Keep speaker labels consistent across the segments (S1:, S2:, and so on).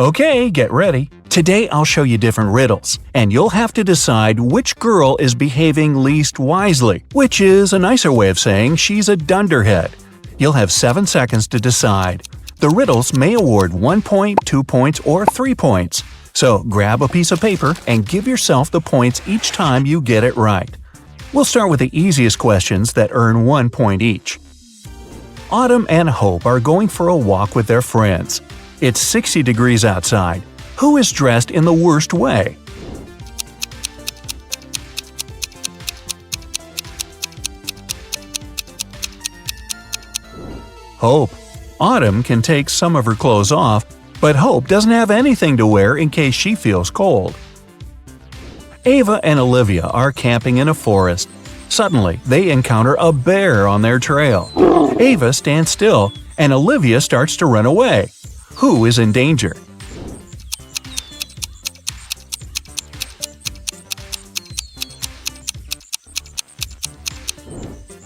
S1: Okay, get ready. Today I'll show you different riddles, and you'll have to decide which girl is behaving least wisely, which is a nicer way of saying she's a dunderhead. You'll have 7 seconds to decide. The riddles may award 1 point, 2 points, or 3 points. So grab a piece of paper and give yourself the points each time you get it right. We'll start with the easiest questions that earn 1 point each. Autumn and Hope are going for a walk with their friends. It's 60 degrees outside. Who is dressed in the worst way? Hope. Autumn can take some of her clothes off, but Hope doesn't have anything to wear in case she feels cold. Ava and Olivia are camping in a forest. Suddenly, they encounter a bear on their trail. Ava stands still, and Olivia starts to run away. Who is in danger?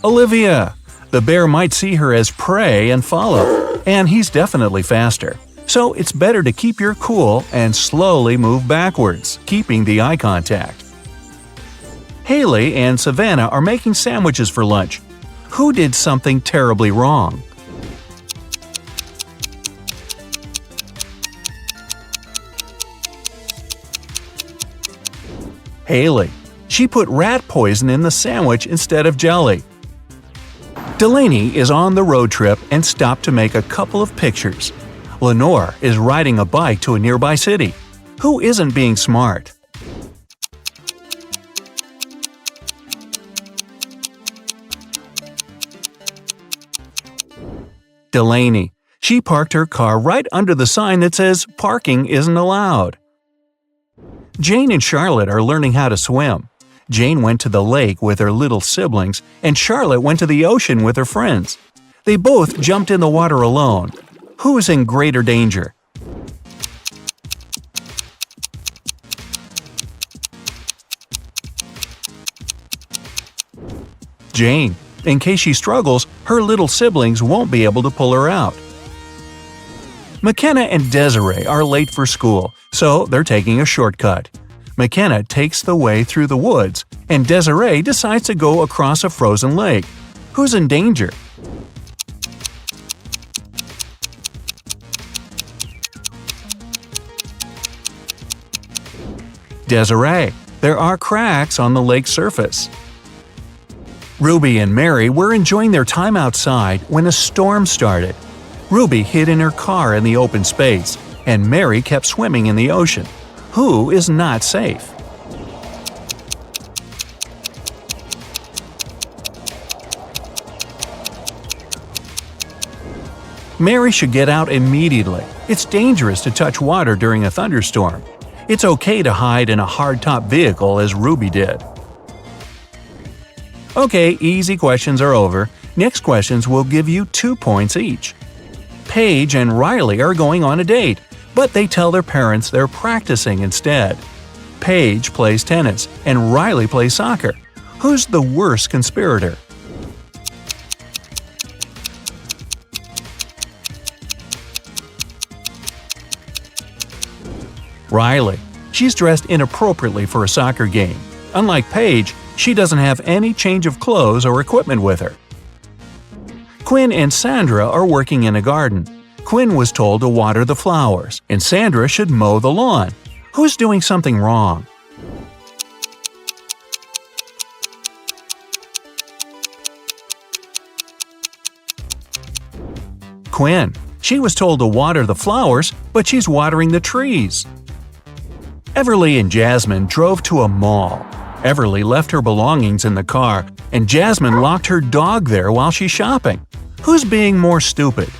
S1: Olivia. The bear might see her as prey and follow, and he's definitely faster. So it's better to keep your cool and slowly move backwards, keeping the eye contact. Haley and Savannah are making sandwiches for lunch. Who did something terribly wrong? Haley. She put rat poison in the sandwich instead of jelly. Delaney is on the road trip and stopped to make a couple of pictures. Lenore is riding a bike to a nearby city. Who isn't being smart? Delaney. She parked her car right under the sign that says "Parking isn't allowed." Jane and Charlotte are learning how to swim. Jane went to the lake with her little siblings, and Charlotte went to the ocean with her friends. They both jumped in the water alone. Who is in greater danger? Jane. In case she struggles, her little siblings won't be able to pull her out. McKenna and Desiree are late for school, so they're taking a shortcut. McKenna takes the way through the woods, and Desiree decides to go across a frozen lake. Who's in danger? Desiree. There are cracks on the lake's surface. Ruby and Mary were enjoying their time outside when a storm started. Ruby hid in her car in the open space, and Mary kept swimming in the ocean. Who is not safe? Mary should get out immediately. It's dangerous to touch water during a thunderstorm. It's okay to hide in a hardtop vehicle as Ruby did. Okay, easy questions are over. Next questions will give you 2 points each. Paige and Riley are going on a date, but they tell their parents they're practicing instead. Paige plays tennis, and Riley plays soccer. Who's the worst conspirator? Riley. She's dressed inappropriately for a soccer game. Unlike Paige, she doesn't have any change of clothes or equipment with her. Quinn and Sandra are working in a garden. Quinn was told to water the flowers, and Sandra should mow the lawn. Who's doing something wrong? Quinn. She was told to water the flowers, but she's watering the trees. Everly and Jasmine drove to a mall. Everly left her belongings in the car, and Jasmine locked her dog there while she's shopping. Who's being more stupid?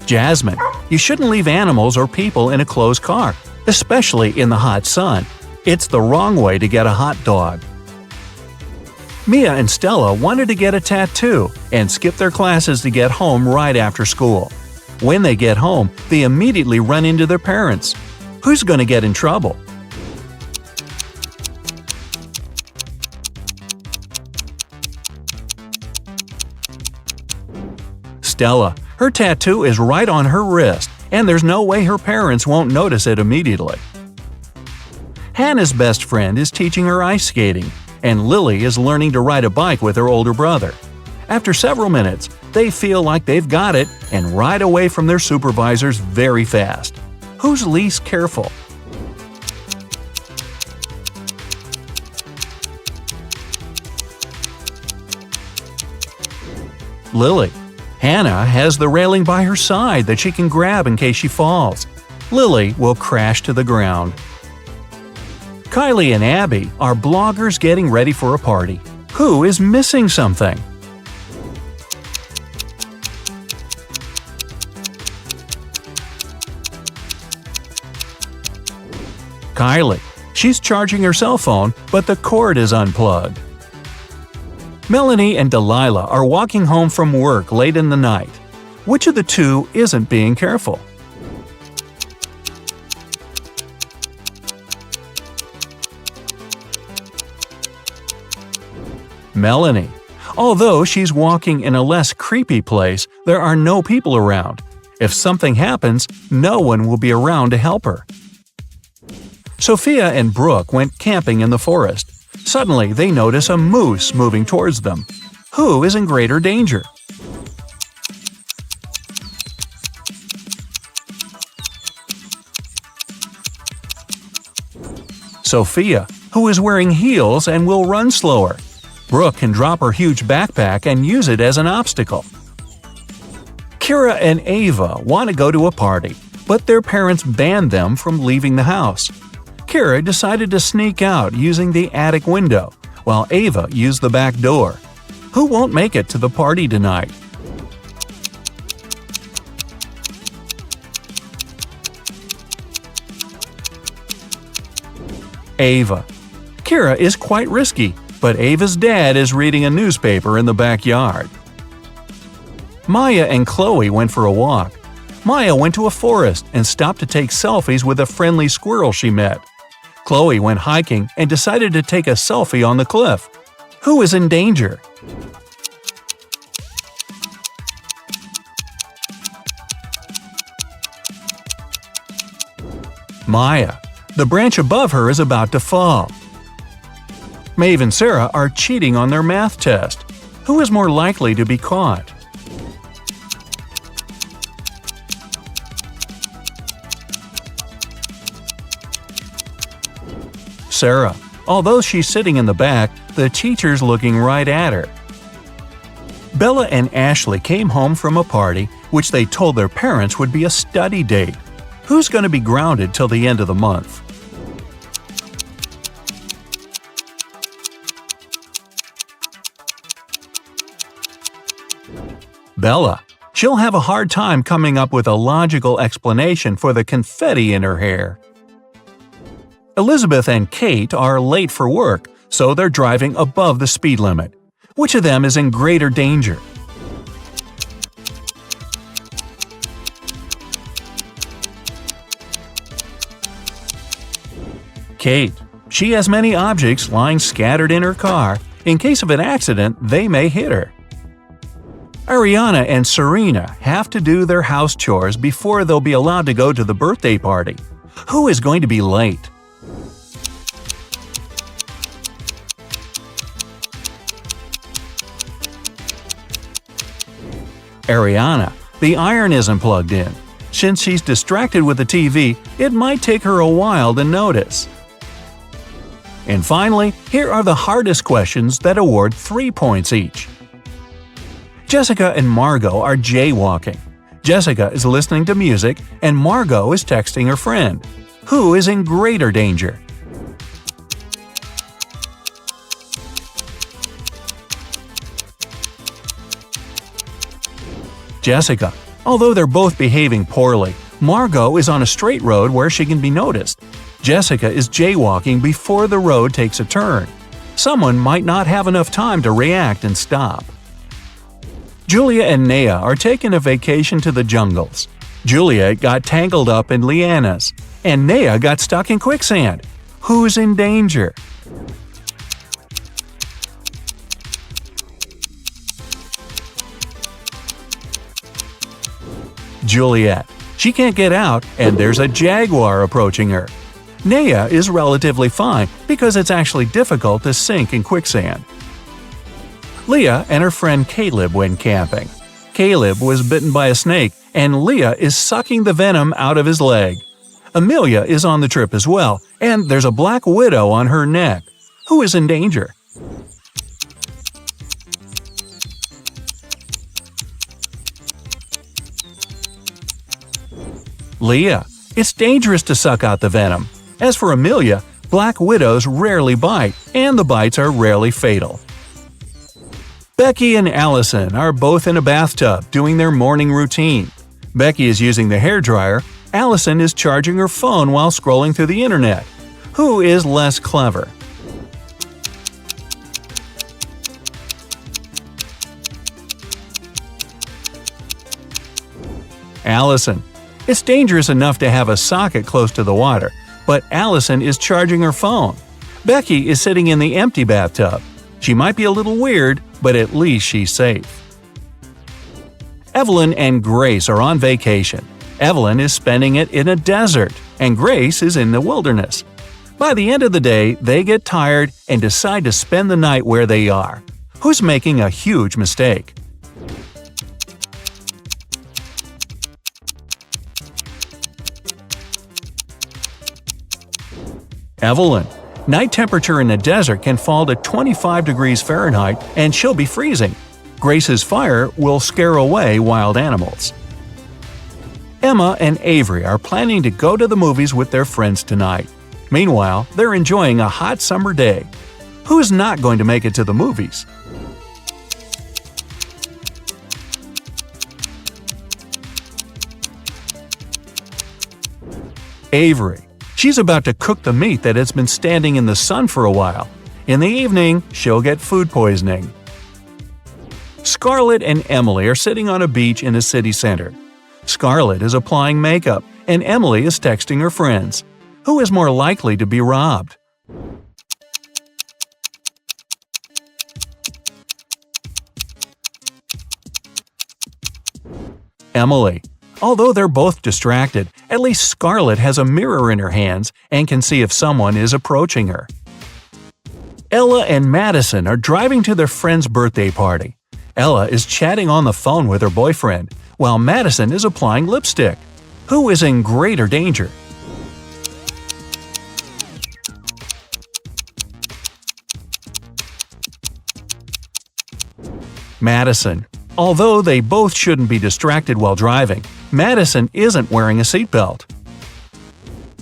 S1: Jasmine. You shouldn't leave animals or people in a closed car, especially in the hot sun. It's the wrong way to get a hot dog. Mia and Stella wanted to get a tattoo and skip their classes to get home right after school. When they get home, they immediately run into their parents. Who's going to get in trouble? Stella. Her tattoo is right on her wrist, and there's no way her parents won't notice it immediately. Hannah's best friend is teaching her ice skating, and Lily is learning to ride a bike with her older brother. After several minutes, they feel like they've got it and ride away from their supervisors very fast. Who's least careful? Lily. Hannah has the railing by her side that she can grab in case she falls. Lily will crash to the ground. Kylie and Abby are bloggers getting ready for a party. Who is missing something? Kylie. She's charging her cell phone, but the cord is unplugged. Melanie and Delilah are walking home from work late in the night. Which of the two isn't being careful? Melanie. Although she's walking in a less creepy place, there are no people around. If something happens, no one will be around to help her. Sophia and Brooke went camping in the forest. Suddenly, they notice a moose moving towards them. Who is in greater danger? Sophia, who is wearing heels and will run slower. Brooke can drop her huge backpack and use it as an obstacle. Kira and Ava want to go to a party, but their parents banned them from leaving the house. Kira decided to sneak out using the attic window, while Ava used the back door. Who won't make it to the party tonight? Ava. Kira is quite risky, but Ava's dad is reading a newspaper in the backyard. Maya and Chloe went for a walk. Maya went to a forest and stopped to take selfies with a friendly squirrel she met. Chloe went hiking and decided to take a selfie on the cliff. Who is in danger? Maya. The branch above her is about to fall. Maeve and Sarah are cheating on their math test. Who is more likely to be caught? Sarah. Although she's sitting in the back, the teacher's looking right at her. Bella and Ashley came home from a party which they told their parents would be a study date. Who's going to be grounded till the end of the month? Bella. She'll have a hard time coming up with a logical explanation for the confetti in her hair. Elizabeth and Kate are late for work, so they're driving above the speed limit. Which of them is in greater danger? Kate. She has many objects lying scattered in her car. In case of an accident, they may hit her. Ariana and Serena have to do their house chores before they'll be allowed to go to the birthday party. Who is going to be late? Ariana. The iron isn't plugged in. Since she's distracted with the TV, it might take her a while to notice. And finally, here are the hardest questions that award 3 points each. Jessica and Margot are jaywalking. Jessica is listening to music, and Margot is texting her friend. Who is in greater danger? Jessica. Although they're both behaving poorly, Margot is on a straight road where she can be noticed. Jessica is jaywalking before the road takes a turn. Someone might not have enough time to react and stop. Julia and Naya are taking a vacation to the jungles. Julia got tangled up in lianas, and Naya got stuck in quicksand. Who's in danger? Juliet. She can't get out, and there's a jaguar approaching her. Naya is relatively fine because it's actually difficult to sink in quicksand. Leah and her friend Caleb went camping. Caleb was bitten by a snake, and Leah is sucking the venom out of his leg. Amelia is on the trip as well, and there's a black widow on her neck. Who is in danger? Leah. It's dangerous to suck out the venom. As for Amelia, black widows rarely bite, and the bites are rarely fatal. Becky and Allison are both in a bathtub doing their morning routine. Becky is using the hairdryer. Allison is charging her phone while scrolling through the internet. Who is less clever? Allison. It's dangerous enough to have a socket close to the water, but Allison is charging her phone. Becky is sitting in the empty bathtub. She might be a little weird, but at least she's safe. Evelyn and Grace are on vacation. Evelyn is spending it in a desert, and Grace is in the wilderness. By the end of the day, they get tired and decide to spend the night where they are. Who's making a huge mistake? Evelyn. Night temperature in the desert can fall to 25 degrees Fahrenheit and she'll be freezing. Grace's fire will scare away wild animals. Emma and Avery are planning to go to the movies with their friends tonight. Meanwhile, they're enjoying a hot summer day. Who's not going to make it to the movies? Avery. She's about to cook the meat that has been standing in the sun for a while. In the evening, she'll get food poisoning. Scarlett and Emily are sitting on a beach in a city center. Scarlett is applying makeup, and Emily is texting her friends. Who is more likely to be robbed? Emily. Although they're both distracted, at least Scarlett has a mirror in her hands and can see if someone is approaching her. Ella and Madison are driving to their friend's birthday party. Ella is chatting on the phone with her boyfriend, while Madison is applying lipstick. Who is in greater danger? Madison. Although they both shouldn't be distracted while driving, Madison isn't wearing a seatbelt.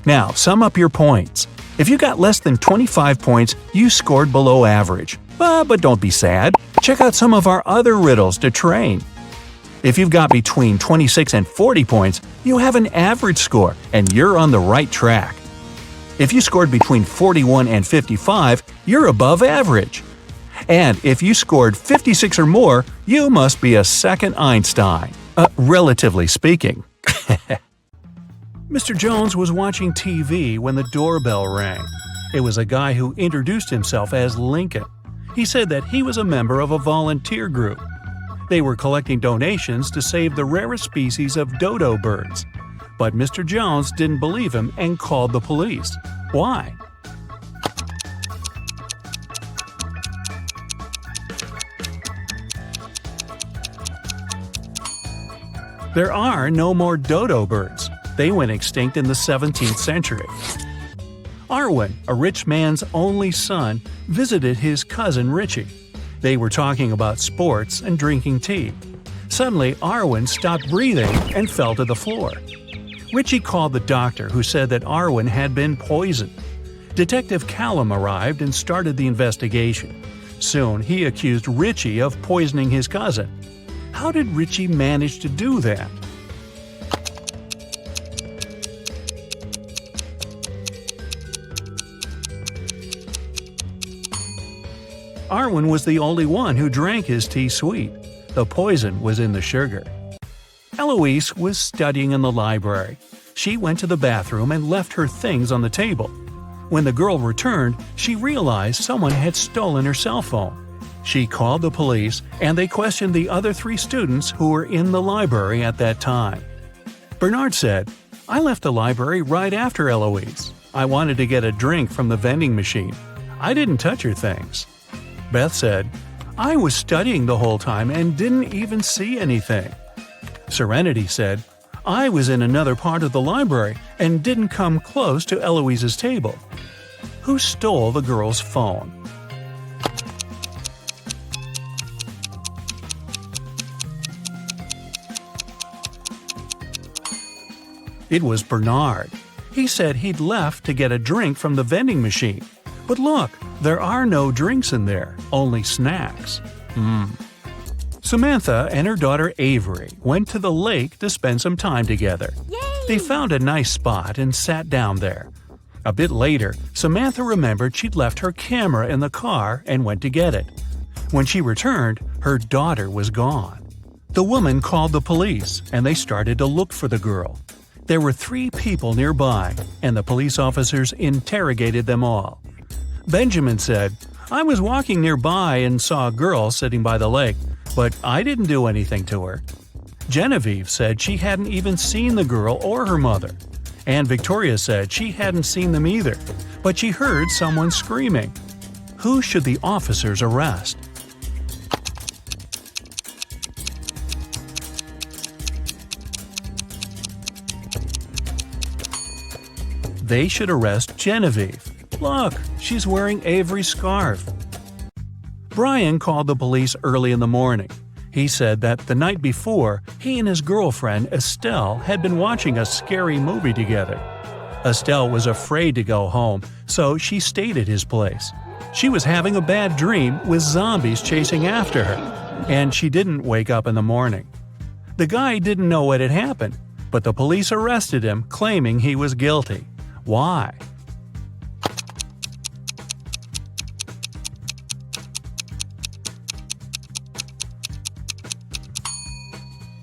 S1: Now, sum up your points. If you got less than 25 points, you scored below average. But don't be sad. Check out some of our other riddles to train. If you've got between 26 and 40 points, you have an average score, and you're on the right track. If you scored between 41 and 55, you're above average. And if you scored 56 or more, you must be a second Einstein. Relatively speaking. Mr. Jones was watching TV when the doorbell rang. It was a guy who introduced himself as Lincoln. He said that he was a member of a volunteer group. They were collecting donations to save the rarest species of dodo birds. But Mr. Jones didn't believe him and called the police. Why? There are no more dodo birds. They went extinct in the 17th century. Arwen, a rich man's only son, visited his cousin Richie. They were talking about sports and drinking tea. Suddenly, Arwen stopped breathing and fell to the floor. Richie called the doctor, who said that Arwen had been poisoned. Detective Callum arrived and started the investigation. Soon, he accused Richie of poisoning his cousin. How did Richie manage to do that? Arwen was the only one who drank his tea sweet. The poison was in the sugar. Eloise was studying in the library. She went to the bathroom and left her things on the table. When the girl returned, she realized someone had stolen her cell phone. She called the police, and they questioned the other 3 students who were in the library at that time. Bernard said, "I left the library right after Eloise. I wanted to get a drink from the vending machine. I didn't touch her things." Beth said, "I was studying the whole time and didn't even see anything." Serenity said, "I was in another part of the library and didn't come close to Eloise's table." Who stole the girl's phone? It was Bernard. He said he'd left to get a drink from the vending machine. But look, there are no drinks in there, only snacks. Samantha and her daughter Avery went to the lake to spend some time together.
S2: Yay!
S1: They found a nice spot and sat down there. A bit later, Samantha remembered she'd left her camera in the car and went to get it. When she returned, her daughter was gone. The woman called the police, and they started to look for the girl. There were 3 people nearby, and the police officers interrogated them all. Benjamin said, "I was walking nearby and saw a girl sitting by the lake, but I didn't do anything to her." Genevieve said she hadn't even seen the girl or her mother. And Victoria said she hadn't seen them either, but she heard someone screaming. Who should the officers arrest? They should arrest Genevieve. Look, she's wearing Avery's scarf. Brian called the police early in the morning. He said that the night before, he and his girlfriend Estelle had been watching a scary movie together. Estelle was afraid to go home, so she stayed at his place. She was having a bad dream with zombies chasing after her, and she didn't wake up in the morning. The guy didn't know what had happened, but the police arrested him, claiming he was guilty. Why?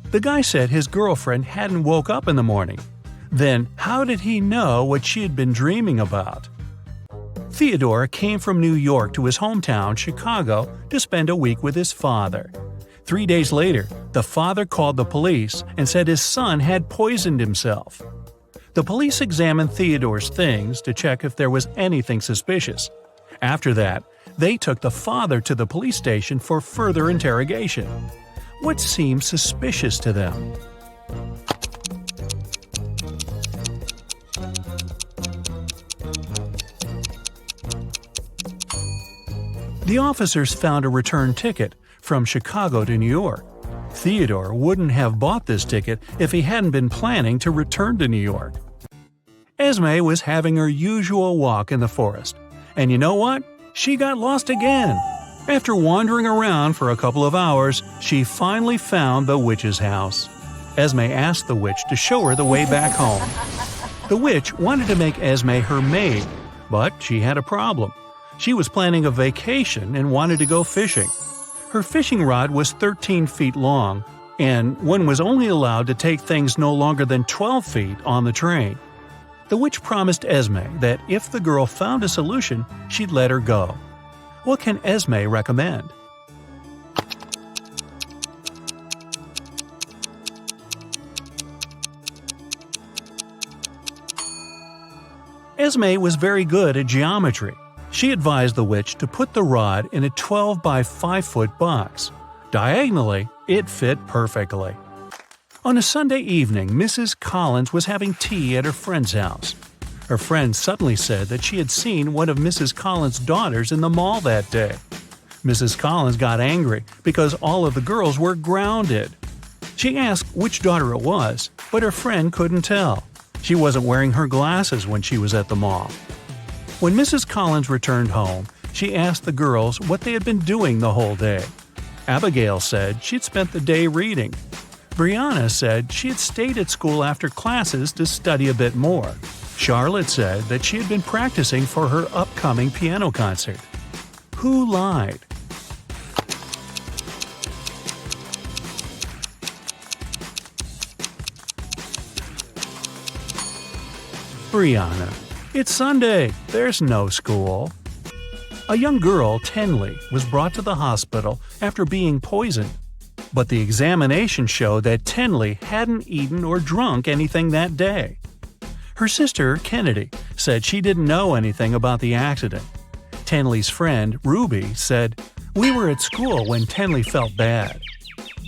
S1: The guy said his girlfriend hadn't woke up in the morning. Then, how did he know what she had been dreaming about? Theodore came from New York to his hometown, Chicago, to spend a week with his father. 3 days later, the father called the police and said his son had poisoned himself. The police examined Theodore's things to check if there was anything suspicious. After that, they took the father to the police station for further interrogation. What seemed suspicious to them? The officers found a return ticket from Chicago to New York. Theodore wouldn't have bought this ticket if he hadn't been planning to return to New York. Esme was having her usual walk in the forest. And you know what? She got lost again. After wandering around for a couple of hours, she finally found the witch's house. Esme asked the witch to show her the way back home. The witch wanted to make Esme her maid, but she had a problem. She was planning a vacation and wanted to go fishing. Her fishing rod was 13 feet long, and one was only allowed to take things no longer than 12 feet on the train. The witch promised Esme that if the girl found a solution, she'd let her go. What can Esme recommend? Esme was very good at geometry. She advised the witch to put the rod in a 12 by 5 foot box. Diagonally, it fit perfectly. On a Sunday evening, Mrs. Collins was having tea at her friend's house. Her friend suddenly said that she had seen one of Mrs. Collins' daughters in the mall that day. Mrs. Collins got angry because all of the girls were grounded. She asked which daughter it was, but her friend couldn't tell. She wasn't wearing her glasses when she was at the mall. When Mrs. Collins returned home, she asked the girls what they had been doing the whole day. Abigail said she'd spent the day reading. Brianna said she had stayed at school after classes to study a bit more. Charlotte said that she had been practicing for her upcoming piano concert. Who lied? Brianna. It's Sunday. There's no school. A young girl, Tenley, was brought to the hospital after being poisoned. But the examination showed that Tenley hadn't eaten or drunk anything that day. Her sister, Kennedy, said she didn't know anything about the accident. Tenley's friend, Ruby, said, "We were at school when Tenley felt bad."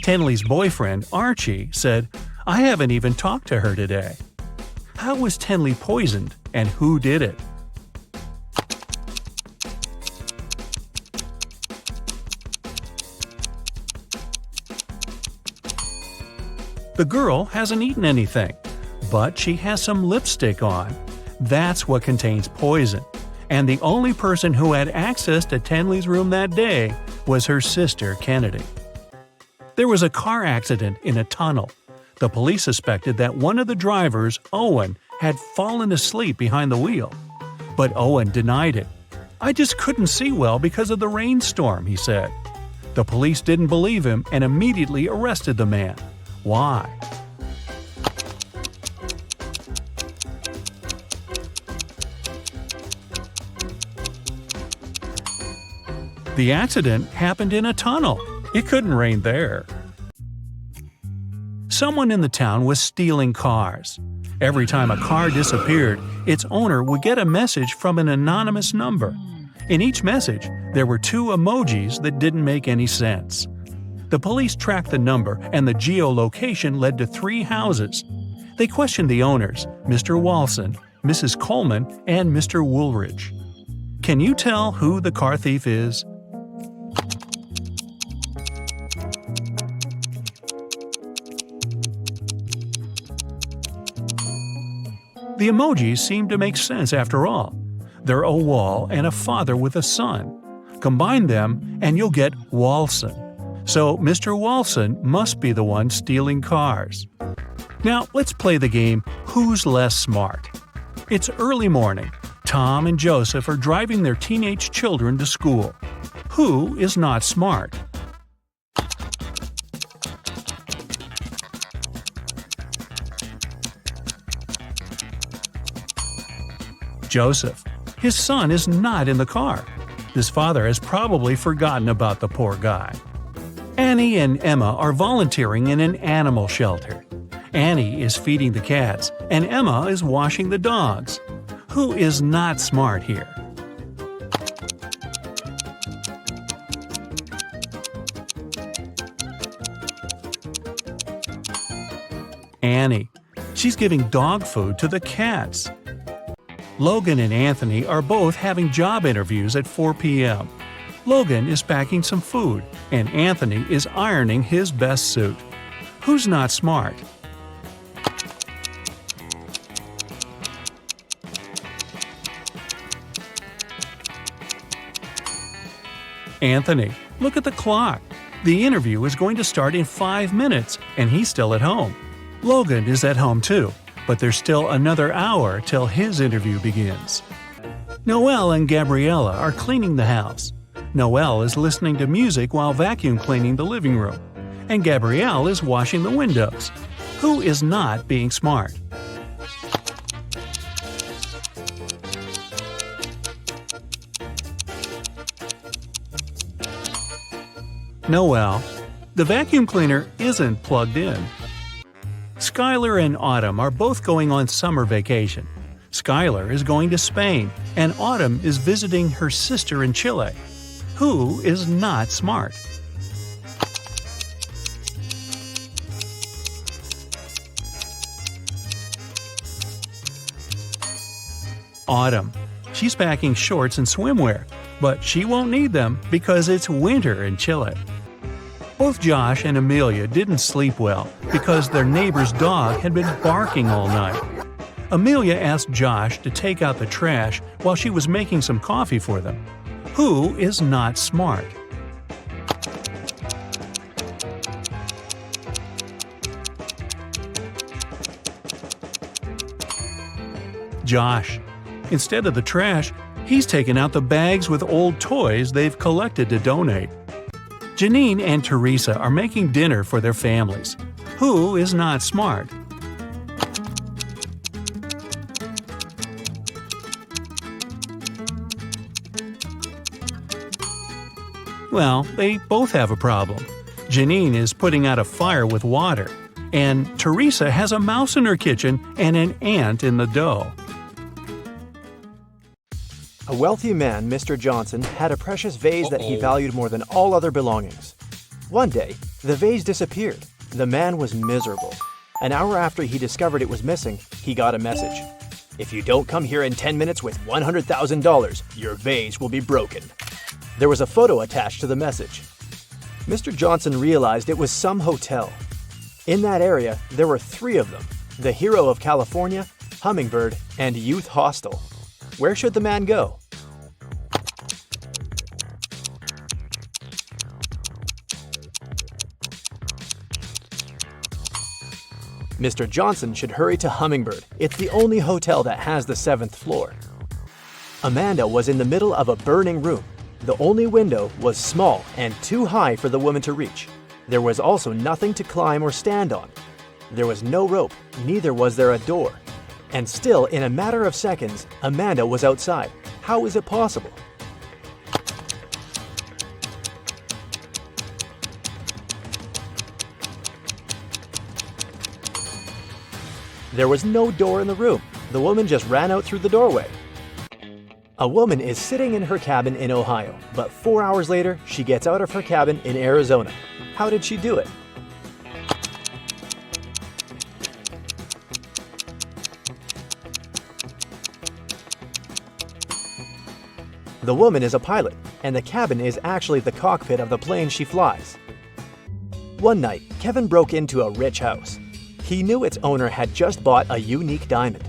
S1: Tenley's boyfriend, Archie, said, "I haven't even talked to her today." How was Tenley poisoned, and who did it? The girl hasn't eaten anything, but she has some lipstick on. That's what contains poison. And the only person who had access to Tenley's room that day was her sister, Kennedy. There was a car accident in a tunnel. The police suspected that one of the drivers, Owen, had fallen asleep behind the wheel. But Owen denied it. "I just couldn't see well because of the rainstorm," he said. The police didn't believe him and immediately arrested the man. Why? The accident happened in a tunnel. It couldn't rain there. Someone in the town was stealing cars. Every time a car disappeared, its owner would get a message from an anonymous number. In each message, there were 2 emojis that didn't make any sense. The police tracked the number, and the geolocation led to 3 houses. They questioned the owners, Mr. Walson, Mrs. Coleman, and Mr. Woolridge. Can you tell who the car thief is? The emojis seem to make sense after all. They're a wall and a father with a son. Combine them and you'll get Walson. So Mr. Walson must be the one stealing cars. Now let's play the game Who's Less Smart? It's early morning. Tom and Joseph are driving their teenage children to school. Who is not smart? Joseph. His son is not in the car. His father has probably forgotten about the poor guy. Annie and Emma are volunteering in an animal shelter. Annie is feeding the cats, and Emma is washing the dogs. Who is not smart here? Annie. She's giving dog food to the cats. Logan and Anthony are both having job interviews at 4 p.m. Logan is packing some food, and Anthony is ironing his best suit. Who's not smart? Anthony. Look at the clock. The interview is going to start in 5 minutes, and he's still at home. Logan is at home too, but there's still another hour till his interview begins. Noelle and Gabriella are cleaning the house. Noelle is listening to music while vacuum cleaning the living room, and Gabrielle is washing the windows. Who is not being smart? Noelle. The vacuum cleaner isn't plugged in. Skylar and Autumn are both going on summer vacation. Skylar is going to Spain, and Autumn is visiting her sister in Chile. Who is not smart? Autumn. She's packing shorts and swimwear, but she won't need them because it's winter in Chile. Both Josh and Amelia didn't sleep well because their neighbor's dog had been barking all night. Amelia asked Josh to take out the trash while she was making some coffee for them. Who is not smart? Josh. Instead of the trash, he's taken out the bags with old toys they've collected to donate. Janine and Teresa are making dinner for their families. Who is not smart? Well, they both have a problem. Janine is putting out a fire with water. And Teresa has a mouse in her kitchen and an ant in the dough.
S2: A wealthy man, Mr. Johnson, had a precious vase that he valued more than all other belongings. One day, the vase disappeared. The man was miserable. An hour after he discovered it was missing, he got a message. "If you don't come here in 10 minutes with $100,000, your vase will be broken." There was a photo attached to the message. Mr. Johnson realized it was some hotel. In that area, there were 3 of them: the Hero of California, Hummingbird, and Youth Hostel. Where should the man go? Mr. Johnson should hurry to Hummingbird. It's the only hotel that has the 7th floor. Amanda was in the middle of a burning room. The only window was small and too high for the woman to reach. There was also nothing to climb or stand on. There was no rope, neither was there a door. And still, in a matter of seconds, Amanda was outside. How is it possible? There was no door in the room. The woman just ran out through the doorway. A woman is sitting in her cabin in Ohio, but 4 hours later, she gets out of her cabin in Arizona. How did she do it? The woman is a pilot, and the cabin is actually the cockpit of the plane she flies. One night, Kevin broke into a rich house. He knew its owner had just bought a unique diamond.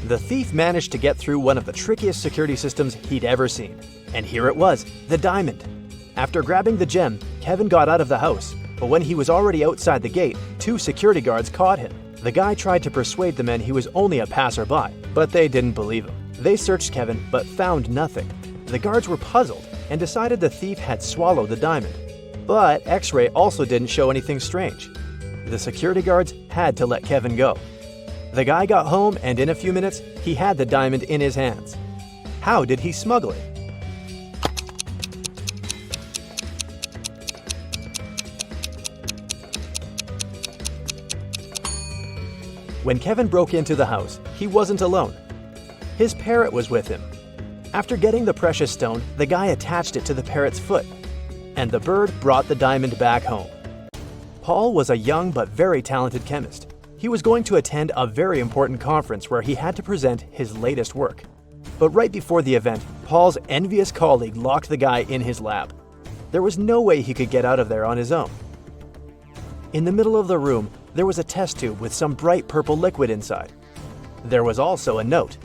S2: The thief managed to get through one of the trickiest security systems he'd ever seen. And here it was, the diamond. After grabbing the gem, Kevin got out of the house, but when he was already outside the gate, 2 security guards caught him. The guy tried to persuade the men he was only a passerby, but they didn't believe him. They searched Kevin, but found nothing. The guards were puzzled and decided the thief had swallowed the diamond. But X-ray also didn't show anything strange. The security guards had to let Kevin go. The guy got home, and in a few minutes, he had the diamond in his hands. How did he smuggle it? When Kevin broke into the house, he wasn't alone. His parrot was with him. After getting the precious stone, the guy attached it to the parrot's foot, and the bird brought the diamond back home. Paul was a young but very talented chemist. He was going to attend a very important conference where he had to present his latest work. But right before the event, Paul's envious colleague locked the guy in his lab. There was no way he could get out of there on his own. In the middle of the room, there was a test tube with some bright purple liquid inside. There was also a note.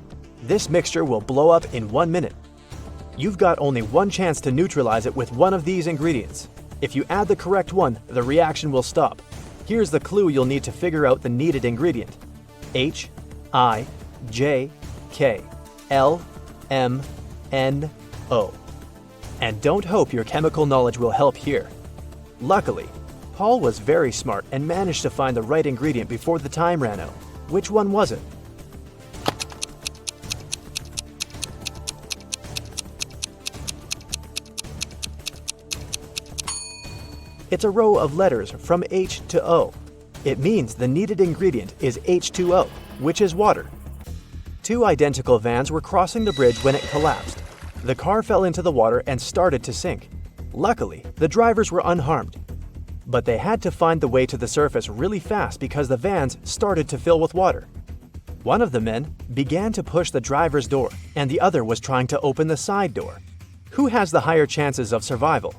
S2: "This mixture will blow up in 1 minute. You've got only one chance to neutralize it with one of these ingredients. If you add the correct one, the reaction will stop. Here's the clue you'll need to figure out the needed ingredient. HIJKLMNO. And don't hope your chemical knowledge will help here. Luckily, Paul was very smart and managed to find the right ingredient before the time ran out. Which one was it? It's a row of letters from H to O. It means the needed ingredient is H2O, which is water. 2 identical vans were crossing the bridge when it collapsed. The car fell into the water and started to sink. Luckily, the drivers were unharmed. But they had to find the way to the surface really fast because the vans started to fill with water. One of the men began to push the driver's door, and the other was trying to open the side door. Who has the higher chances of survival?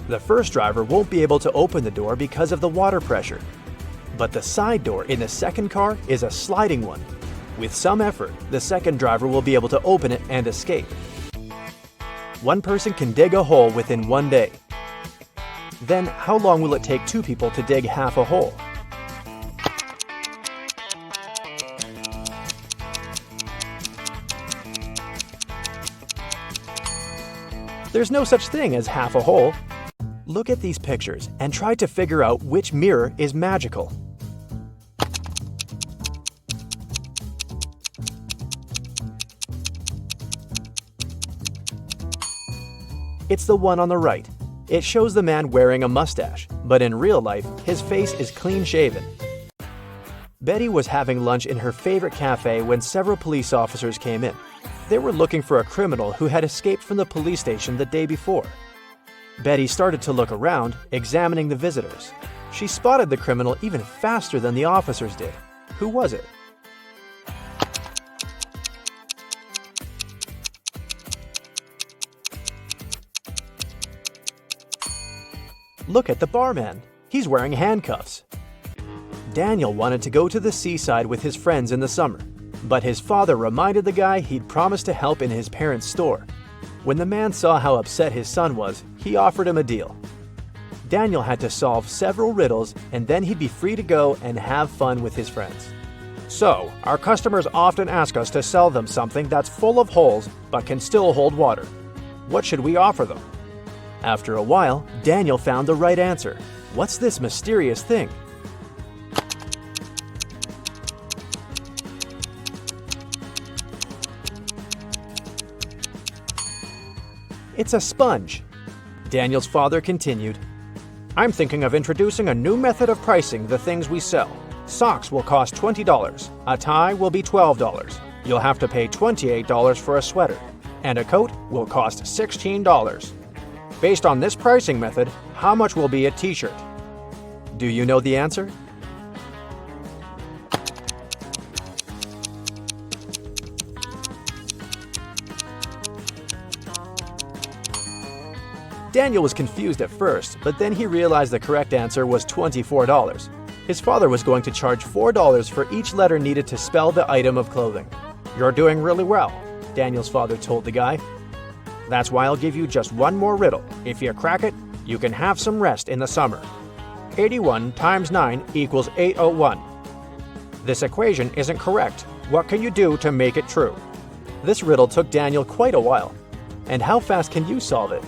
S2: The first driver won't be able to open the door because of the water pressure. But the side door in the second car is a sliding one. With some effort, the second driver will be able to open it and escape. One person can dig a hole within 1 day. Then, how long will it take 2 people to dig half a hole? There's no such thing as half a hole. Look at these pictures and try to figure out which mirror is magical. It's the one on the right. It shows the man wearing a mustache, but in real life, his face is clean-shaven. Betty was having lunch in her favorite cafe when several police officers came in. They were looking for a criminal who had escaped from the police station the day before. Betty started to look around, examining the visitors. She spotted the criminal even faster than the officers did. Who was it? Look at the barman. He's wearing handcuffs. Daniel wanted to go to the seaside with his friends in the summer, but his father reminded the guy he'd promised to help in his parents' store. When the man saw how upset his son was, he offered him a deal. Daniel had to solve several riddles, and then he'd be free to go and have fun with his friends. So, our customers often ask us to sell them something that's full of holes but can still hold water. What should we offer them? After a while, Daniel found the right answer. What's this mysterious thing? It's a sponge. Daniel's father continued, I'm thinking of introducing a new method of pricing the things we sell. Socks will cost $20. A tie will be $12. You'll have to pay $28 for a sweater. And a coat will cost $16. Based on this pricing method, how much will be a t-shirt? Do you know the answer? Daniel was confused at first, but then he realized the correct answer was $24. His father was going to charge $4 for each letter needed to spell the item of clothing. You're doing really well, Daniel's father told the guy. That's why I'll give you just one more riddle. If you crack it, you can have some rest in the summer. 81 times 9 equals 801. This equation isn't correct. What can you do to make it true? This riddle took Daniel quite a while. And how fast can you solve it?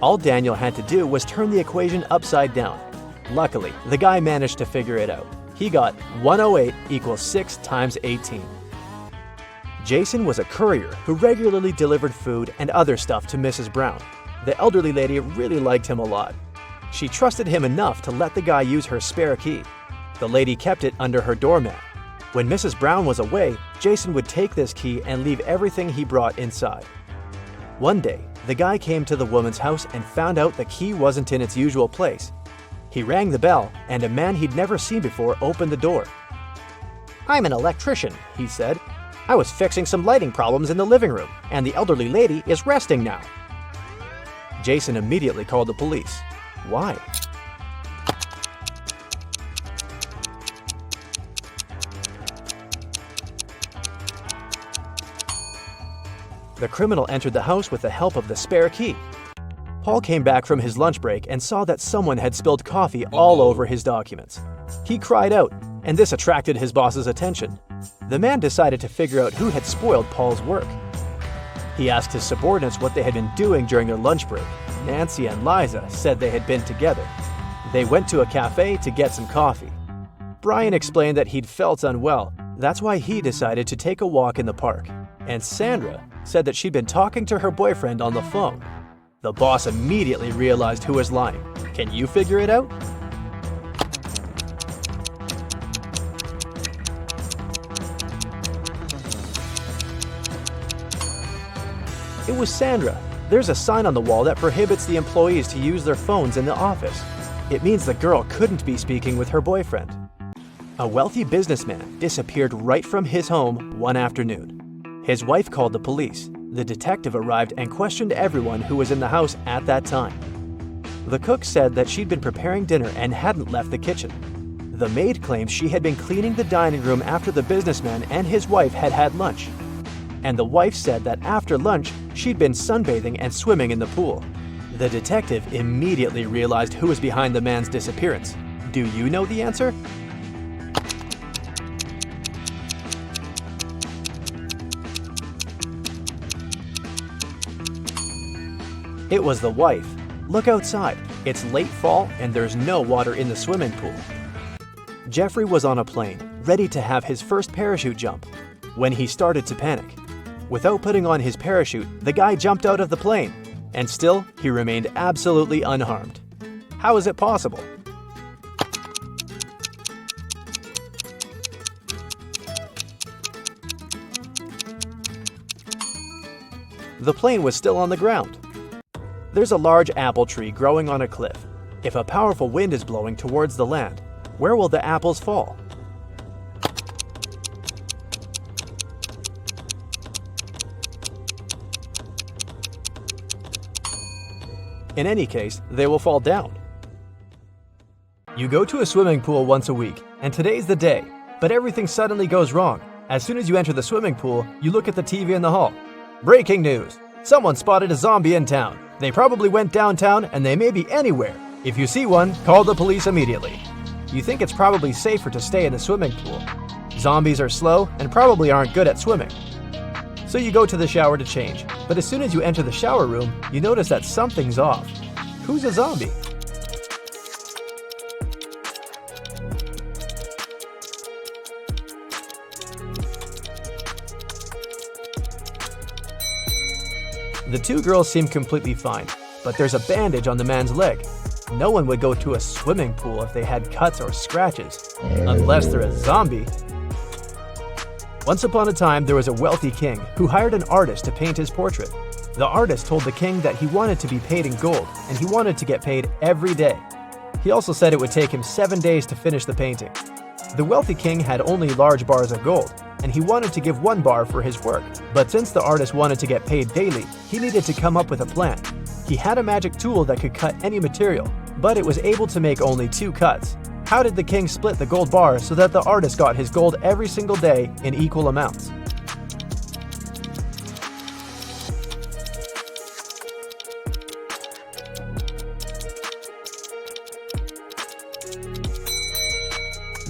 S2: All Daniel had to do was turn the equation upside down. Luckily, the guy managed to figure it out. He got 108 equals 6 times 18. Jason was a courier who regularly delivered food and other stuff to Mrs. Brown. The elderly lady really liked him a lot. She trusted him enough to let the guy use her spare key. The lady kept it under her doormat. When Mrs. Brown was away, Jason would take this key and leave everything he brought inside. One day, the guy came to the woman's house and found out the key wasn't in its usual place. He rang the bell, and a man he'd never seen before opened the door. I'm an electrician, he said. I was fixing some lighting problems in the living room, and the elderly lady is resting now. Jason immediately called the police. Why? The criminal entered the house with the help of the spare key. Paul came back from his lunch break and saw that someone had spilled coffee all over his documents. He cried out, and this attracted his boss's attention. The man decided to figure out who had spoiled Paul's work. He asked his subordinates what they had been doing during their lunch break. Nancy and Liza said they had been together. They went to a cafe to get some coffee. Brian explained that he'd felt unwell. That's why he decided to take a walk in the park. And Sandra said that she'd been talking to her boyfriend on the phone. The boss immediately realized who was lying. Can you figure it out? It was Sandra. There's a sign on the wall that prohibits the employees to use their phones in the office. It means the girl couldn't be speaking with her boyfriend. A wealthy businessman disappeared right from his home one afternoon. His wife called the police. The detective arrived and questioned everyone who was in the house at that time. The cook said that she'd been preparing dinner and hadn't left the kitchen. The maid claimed she had been cleaning the dining room after the businessman and his wife had had lunch. And the wife said that after lunch, she'd been sunbathing and swimming in the pool. The detective immediately realized who was behind the man's disappearance. Do you know the answer? It was the wife. Look outside. It's late fall and there's no water in the swimming pool. Jeffrey was on a plane, ready to have his first parachute jump, when he started to panic. Without putting on his parachute, the guy jumped out of the plane, and still, he remained absolutely unharmed. How is it possible? The plane was still on the ground. There's a large apple tree growing on a cliff. If a powerful wind is blowing towards the land, where will the apples fall? In any case, they will fall down. You go to a swimming pool once a week, and today's the day, but everything suddenly goes wrong. As soon as you enter the swimming pool, you look at the TV in the hall. Breaking news! Someone spotted a zombie in town. They probably went downtown, and they may be anywhere. If you see one, call the police immediately. You think it's probably safer to stay in the swimming pool. Zombies are slow and probably aren't good at swimming. So you go to the shower to change, but as soon as you enter the shower room, you notice that something's off. Who's a zombie? The two girls seem completely fine, but there's a bandage on the man's leg. No one would go to a swimming pool if they had cuts or scratches, unless they're a zombie. Once upon a time, there was a wealthy king who hired an artist to paint his portrait. The artist told the king that he wanted to be paid in gold, and he wanted to get paid every day. He also said it would take him 7 days to finish the painting. The wealthy king had only large bars of gold, and he wanted to give 1 bar for his work. But since the artist wanted to get paid daily, he needed to come up with a plan. He had a magic tool that could cut any material, but it was able to make only 2 cuts. How did the king split the gold bar so that the artist got his gold every single day in equal amounts?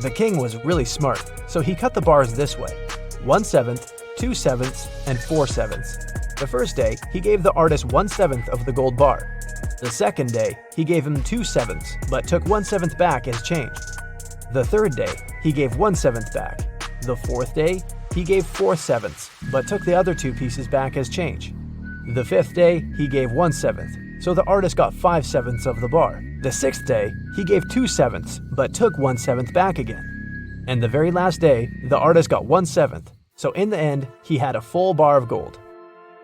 S2: The king was really smart, so he cut the bars this way: 1/7, 2/7, and 4/7. The first day, he gave the artist 1/7 of the gold bar. The second day, he gave him 2/7, but took 1/7 back as change. The third day, he gave 1/7 back. The fourth day, he gave 4/7, but took the other 2 pieces back as change. The fifth day, he gave 1/7, so the artist got 5/7 of the bar. The sixth day, he gave 2/7, but took 1/7 back again. And the very last day, the artist got 1/7, so in the end, he had a full bar of gold.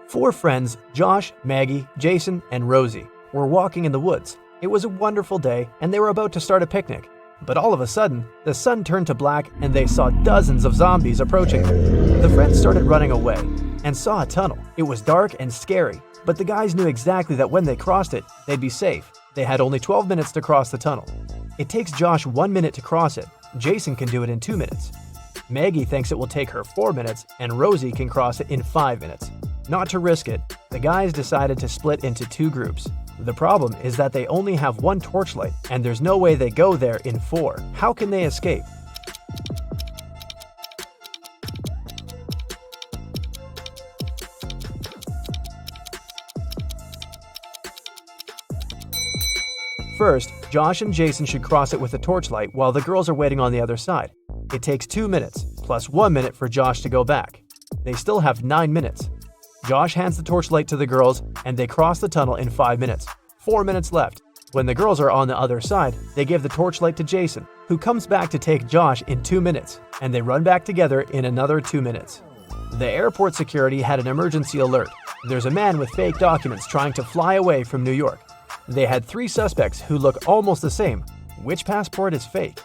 S2: 4 friends, Josh, Maggie, Jason, and Rosie, were walking in the woods. It was a wonderful day, and they were about to start a picnic. But all of a sudden, the sun turned to black and they saw dozens of zombies approaching them. The friends started running away and saw a tunnel. It was dark and scary, but the guys knew exactly that when they crossed it, they'd be safe. They had only 12 minutes to cross the tunnel. It takes Josh 1 minute to cross it. Jason can do it in 2 minutes. Maggie thinks it will take her 4 minutes, and Rosie can cross it in 5 minutes. Not to risk it, the guys decided to split into 2 groups. The problem is that they only have 1 torchlight, and there's no way they go there in 4. How can they escape? First, Josh and Jason should cross it with a torchlight while the girls are waiting on the other side. It takes 2 minutes, plus 1 minute for Josh to go back. They still have 9 minutes. Josh hands the torchlight to the girls, and they cross the tunnel in 5 minutes. 4 minutes left. When the girls are on the other side, they give the torchlight to Jason, who comes back to take Josh in 2 minutes, and they run back together in another 2 minutes. The airport security had an emergency alert. There's a man with fake documents trying to fly away from New York. They had 3 suspects who look almost the same. Which passport is fake?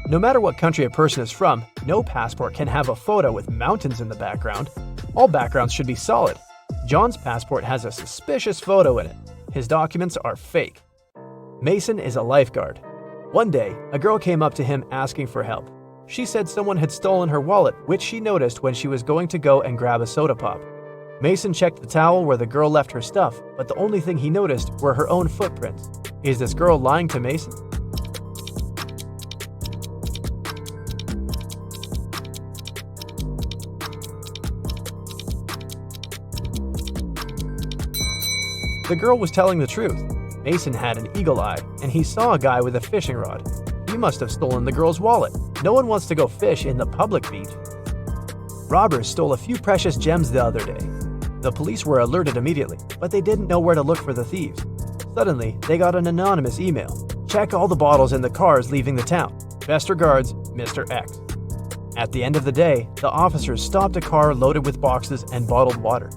S2: No matter what country a person is from, no passport can have a photo with mountains in the background. All backgrounds should be solid. John's passport has a suspicious photo in it. His documents are fake. Mason is a lifeguard. One day, a girl came up to him asking for help. She said someone had stolen her wallet, which she noticed when she was going to go and grab a soda pop. Mason checked the towel where the girl left her stuff, but the only thing he noticed were her own footprints. Is this girl lying to Mason? The girl was telling the truth. Mason had an eagle eye, and he saw a guy with a fishing rod. He must have stolen the girl's wallet. No one wants to go fish in the public beach. Robbers stole a few precious gems the other day. The police were alerted immediately, but they didn't know where to look for the thieves. Suddenly, they got an anonymous email. Check all the bottles in the cars leaving the town. Best regards, Mr. X. At the end of the day, the officers stopped a car loaded with boxes and bottled water.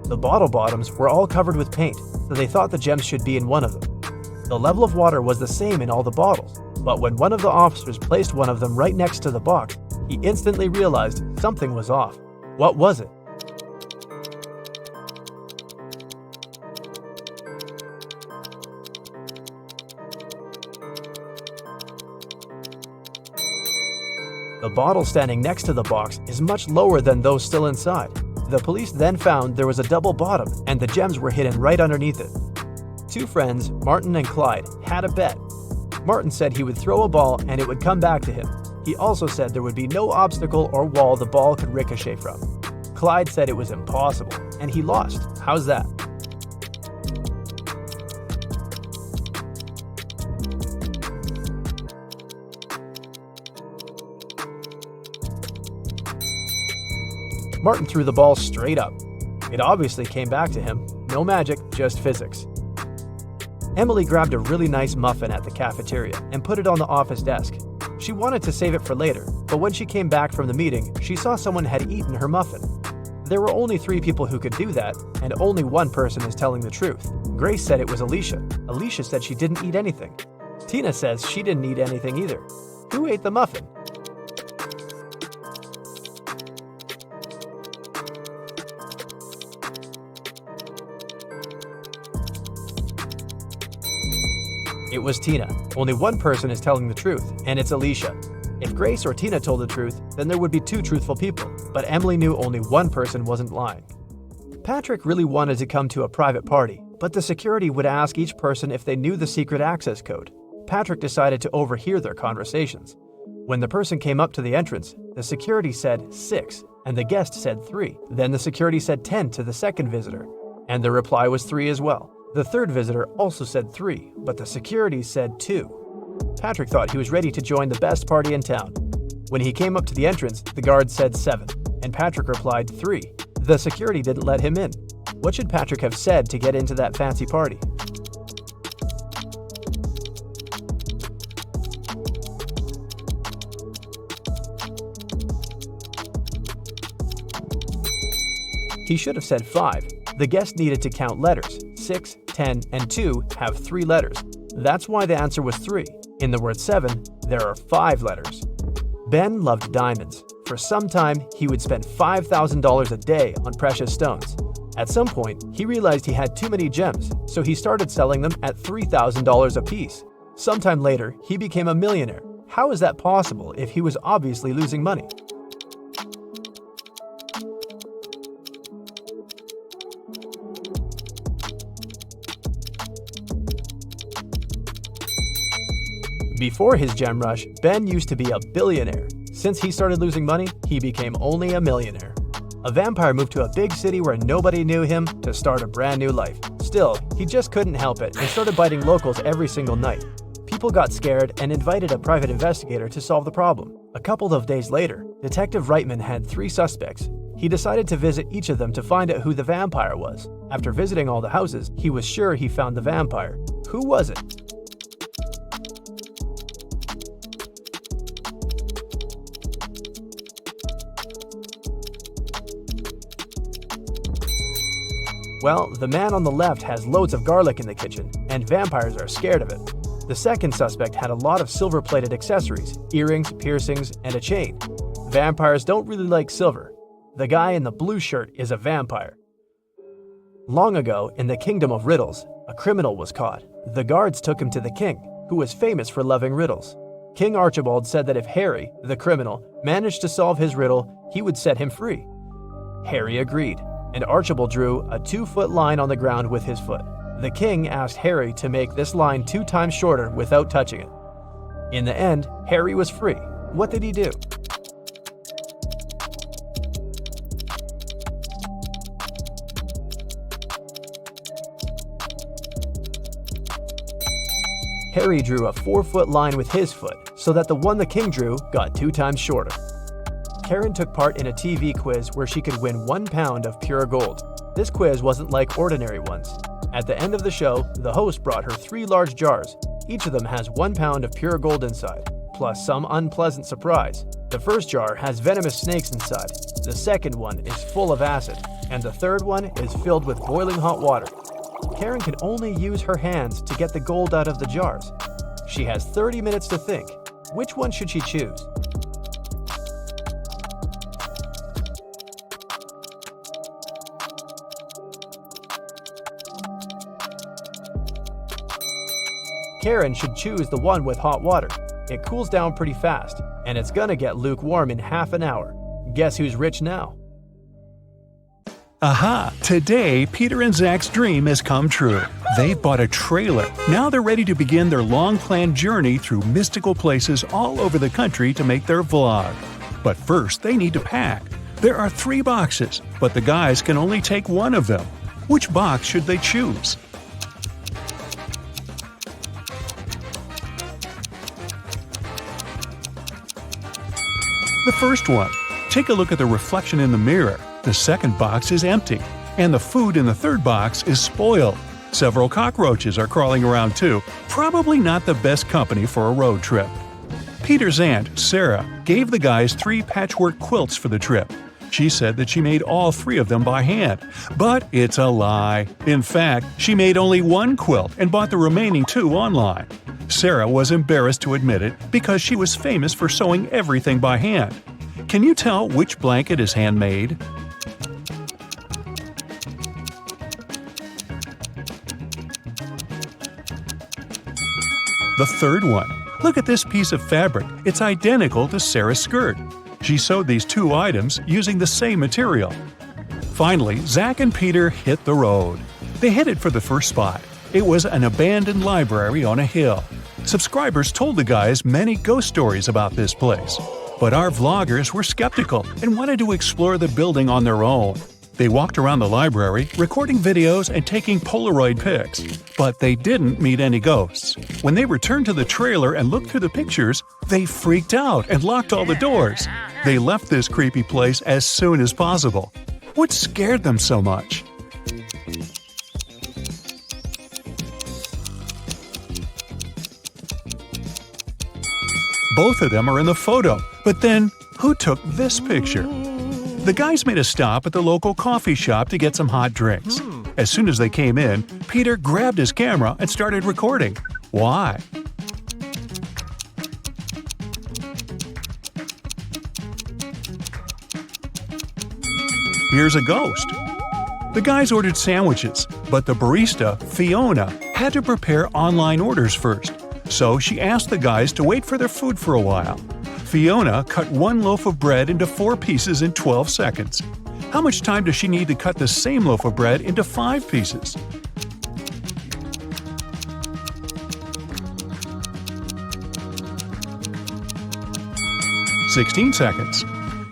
S2: The bottle bottoms were all covered with paint, so they thought the gems should be in one of them. The level of water was the same in all the bottles, but when one of the officers placed one of them right next to the box, he instantly realized something was off. What was it? The bottle standing next to the box is much lower than those still inside. The police then found there was a double bottom and the gems were hidden right underneath it. Two friends, Martin and Clyde, had a bet. Martin said he would throw a ball and it would come back to him. He also said there would be no obstacle or wall the ball could ricochet from. Clyde said it was impossible, and he lost. How's that? Martin threw the ball straight up. It obviously came back to him. No magic, just physics. Emily grabbed a really nice muffin at the cafeteria and put it on the office desk. She wanted to save it for later, but when she came back from the meeting, she saw someone had eaten her muffin. There were only 3 people who could do that, and only one person is telling the truth. Grace said it was Alicia. Alicia said she didn't eat anything. Tina says she didn't eat anything either. Who ate the muffin? It was Tina. Only one person is telling the truth, and it's Alicia. If Grace or Tina told the truth, then there would be 2 truthful people, but Emily knew only one person wasn't lying. Patrick really wanted to come to a private party, but the security would ask each person if they knew the secret access code. Patrick decided to overhear their conversations. When the person came up to the entrance, the security said 6, and the guest said 3. Then the security said 10 to the second visitor, and the reply was 3 as well. The third visitor also said 3, but the security said 2. Patrick thought he was ready to join the best party in town. When he came up to the entrance, the guard said 7, and Patrick replied 3. The security didn't let him in. What should Patrick have said to get into that fancy party? He should have said 5. The guest needed to count letters. 6, 10, and 2 have 3 letters. That's why the answer was 3. In the word 7, there are 5 letters. Ben loved diamonds. For some time, he would spend $5,000 a day on precious stones. At some point, he realized he had too many gems, so he started selling them at $3,000 a piece. Sometime later, he became a millionaire. How is that possible if he was obviously losing money? Before his gem rush, Ben used to be a billionaire. Since he started losing money, he became only a millionaire. A vampire moved to a big city where nobody knew him to start a brand new life. Still, he just couldn't help it and started biting locals every single night. People got scared and invited a private investigator to solve the problem. A couple of days later, Detective Reitman had 3 suspects. He decided to visit each of them to find out who the vampire was. After visiting all the houses, he was sure he found the vampire. Who was it? Well, the man on the left has loads of garlic in the kitchen, and vampires are scared of it. The second suspect had a lot of silver-plated accessories, earrings, piercings, and a chain. Vampires don't really like silver. The guy in the blue shirt is a vampire. Long ago, in the kingdom of Riddles, a criminal was caught. The guards took him to the king, who was famous for loving riddles. King Archibald said that if Harry, the criminal, managed to solve his riddle, he would set him free. Harry agreed, and Archibald drew a 2-foot line on the ground with his foot. The king asked Harry to make this line 2 times shorter without touching it. In the end, Harry was free. What did he do? Harry drew a 4-foot line with his foot so that the one the king drew got 2 times shorter. Karen took part in a TV quiz where she could win 1 pound of pure gold. This quiz wasn't like ordinary ones. At the end of the show, the host brought her 3 large jars. Each of them has 1 pound of pure gold inside, plus some unpleasant surprise. The first jar has venomous snakes inside, the second one is full of acid, and the third one is filled with boiling hot water. Karen can only use her hands to get the gold out of the jars. She has 30 minutes to think. Which one should she choose? Karen should choose the one with hot water. It cools down pretty fast, and it's gonna get lukewarm in half an hour. Guess who's rich now?
S1: Aha! Today, Peter and Zach's dream has come true. They've bought a trailer. Now they're ready to begin their long-planned journey through mystical places all over the country to make their vlog. But first, they need to pack. There are 3 boxes, but the guys can only take one of them. Which box should they choose? The first one. Take a look at the reflection in the mirror. The second box is empty, and the food in the third box is spoiled. Several cockroaches are crawling around too. Probably not the best company for a road trip. Peter's aunt, Sarah, gave the guys 3 patchwork quilts for the trip. She said that she made all 3 of them by hand. But it's a lie. In fact, she made only 1 quilt and bought the remaining 2 online. Sarah was embarrassed to admit it because she was famous for sewing everything by hand. Can you tell which blanket is handmade? The third one. Look at this piece of fabric. It's identical to Sarah's skirt. She sewed these 2 items using the same material. Finally, Zach and Peter hit the road. They headed for the first spot. It was an abandoned library on a hill. Subscribers told the guys many ghost stories about this place. But our vloggers were skeptical and wanted to explore the building on their own. They walked around the library, recording videos and taking Polaroid pics. But they didn't meet any ghosts. When they returned to the trailer and looked through the pictures, they freaked out and locked all the doors. They left this creepy place as soon as possible. What scared them so much? Both of them are in the photo, but then who took this picture? The guys made a stop at the local coffee shop to get some hot drinks. As soon as they came in, Peter grabbed his camera and started recording. Why? Here's a ghost. The guys ordered sandwiches, but the barista, Fiona, had to prepare online orders first. So she asked the guys to wait for their food for a while. Fiona cut 1 loaf of bread into 4 pieces in 12 seconds. How much time does she need to cut the same loaf of bread into 5 pieces? "16 seconds.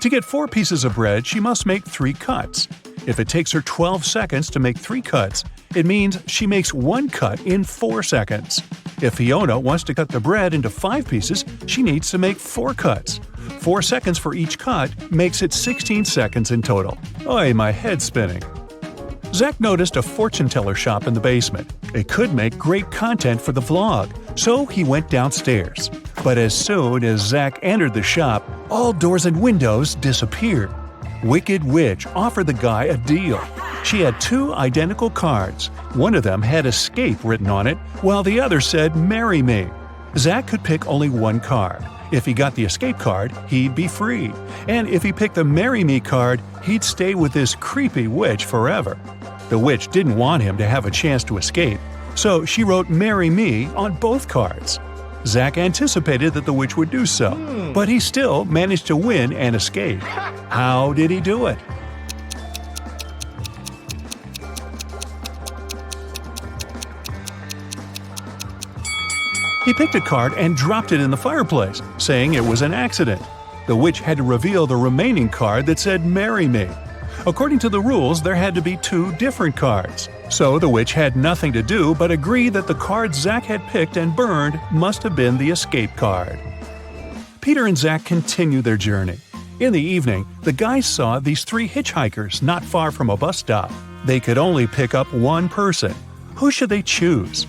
S1: To get 4 pieces of bread, she must make 3 cuts. If it takes her 12 seconds to make 3 cuts, it means she makes 1 cut in 4 seconds. If Fiona wants to cut the bread into 5 pieces, she needs to make 4 cuts. 4 seconds for each cut makes it 16 seconds in total. Oy, my head's spinning. Zach noticed a fortune teller shop in the basement. It could make great content for the vlog, so he went downstairs. But as soon as Zach entered the shop, all doors and windows disappeared. Wicked Witch offered the guy a deal. She had 2 identical cards. One of them had escape written on it, while the other said marry me. Zach could pick only 1 card. If he got the escape card, he'd be free. And if he picked the marry me card, he'd stay with this creepy witch forever. The witch didn't want him to have a chance to escape, so she wrote marry me on both cards. Zach anticipated that the witch would do so, but he still managed to win and escape. How did he do it? He picked a card and dropped it in the fireplace, saying it was an accident. The witch had to reveal the remaining card that said marry me. According to the rules, there had to be 2 different cards. So the witch had nothing to do but agree that the card Zach had picked and burned must have been the escape card. Peter and Zach continued their journey. In the evening, the guys saw these 3 hitchhikers not far from a bus stop. They could only pick up one person. Who should they choose?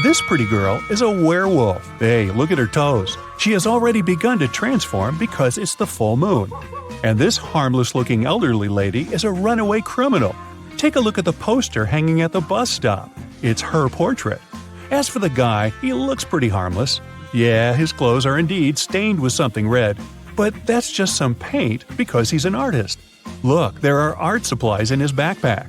S1: This pretty girl is a werewolf. Hey, look at her toes. She has already begun to transform because it's the full moon. And this harmless-looking elderly lady is a runaway criminal. Take a look at the poster hanging at the bus stop. It's her portrait. As for the guy, he looks pretty harmless. Yeah, his clothes are indeed stained with something red, but that's just some paint because he's an artist. Look, there are art supplies in his backpack.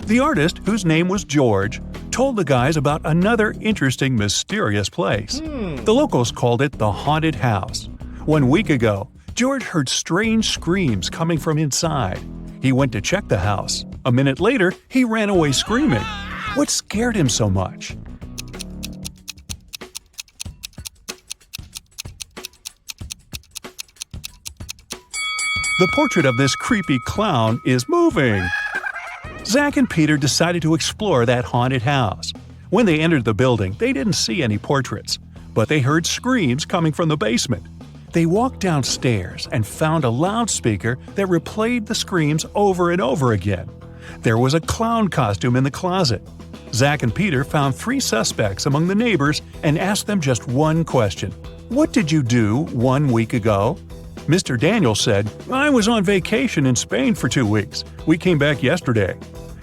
S1: The artist, whose name was George, told the guys about another interesting, mysterious place. The locals called it the Haunted House. 1 week ago, George heard strange screams coming from inside. He went to check the house. A minute later, he ran away screaming. What scared him so much? The portrait of this creepy clown is moving. Zach and Peter decided to explore that haunted house. When they entered the building, they didn't see any portraits, but they heard screams coming from the basement. They walked downstairs and found a loudspeaker that replayed the screams over and over again. There was a clown costume in the closet. Zach and Peter found 3 suspects among the neighbors and asked them just one question. What did you do 1 week ago? Mr. Daniel said, I was on vacation in Spain for 2 weeks. We came back yesterday.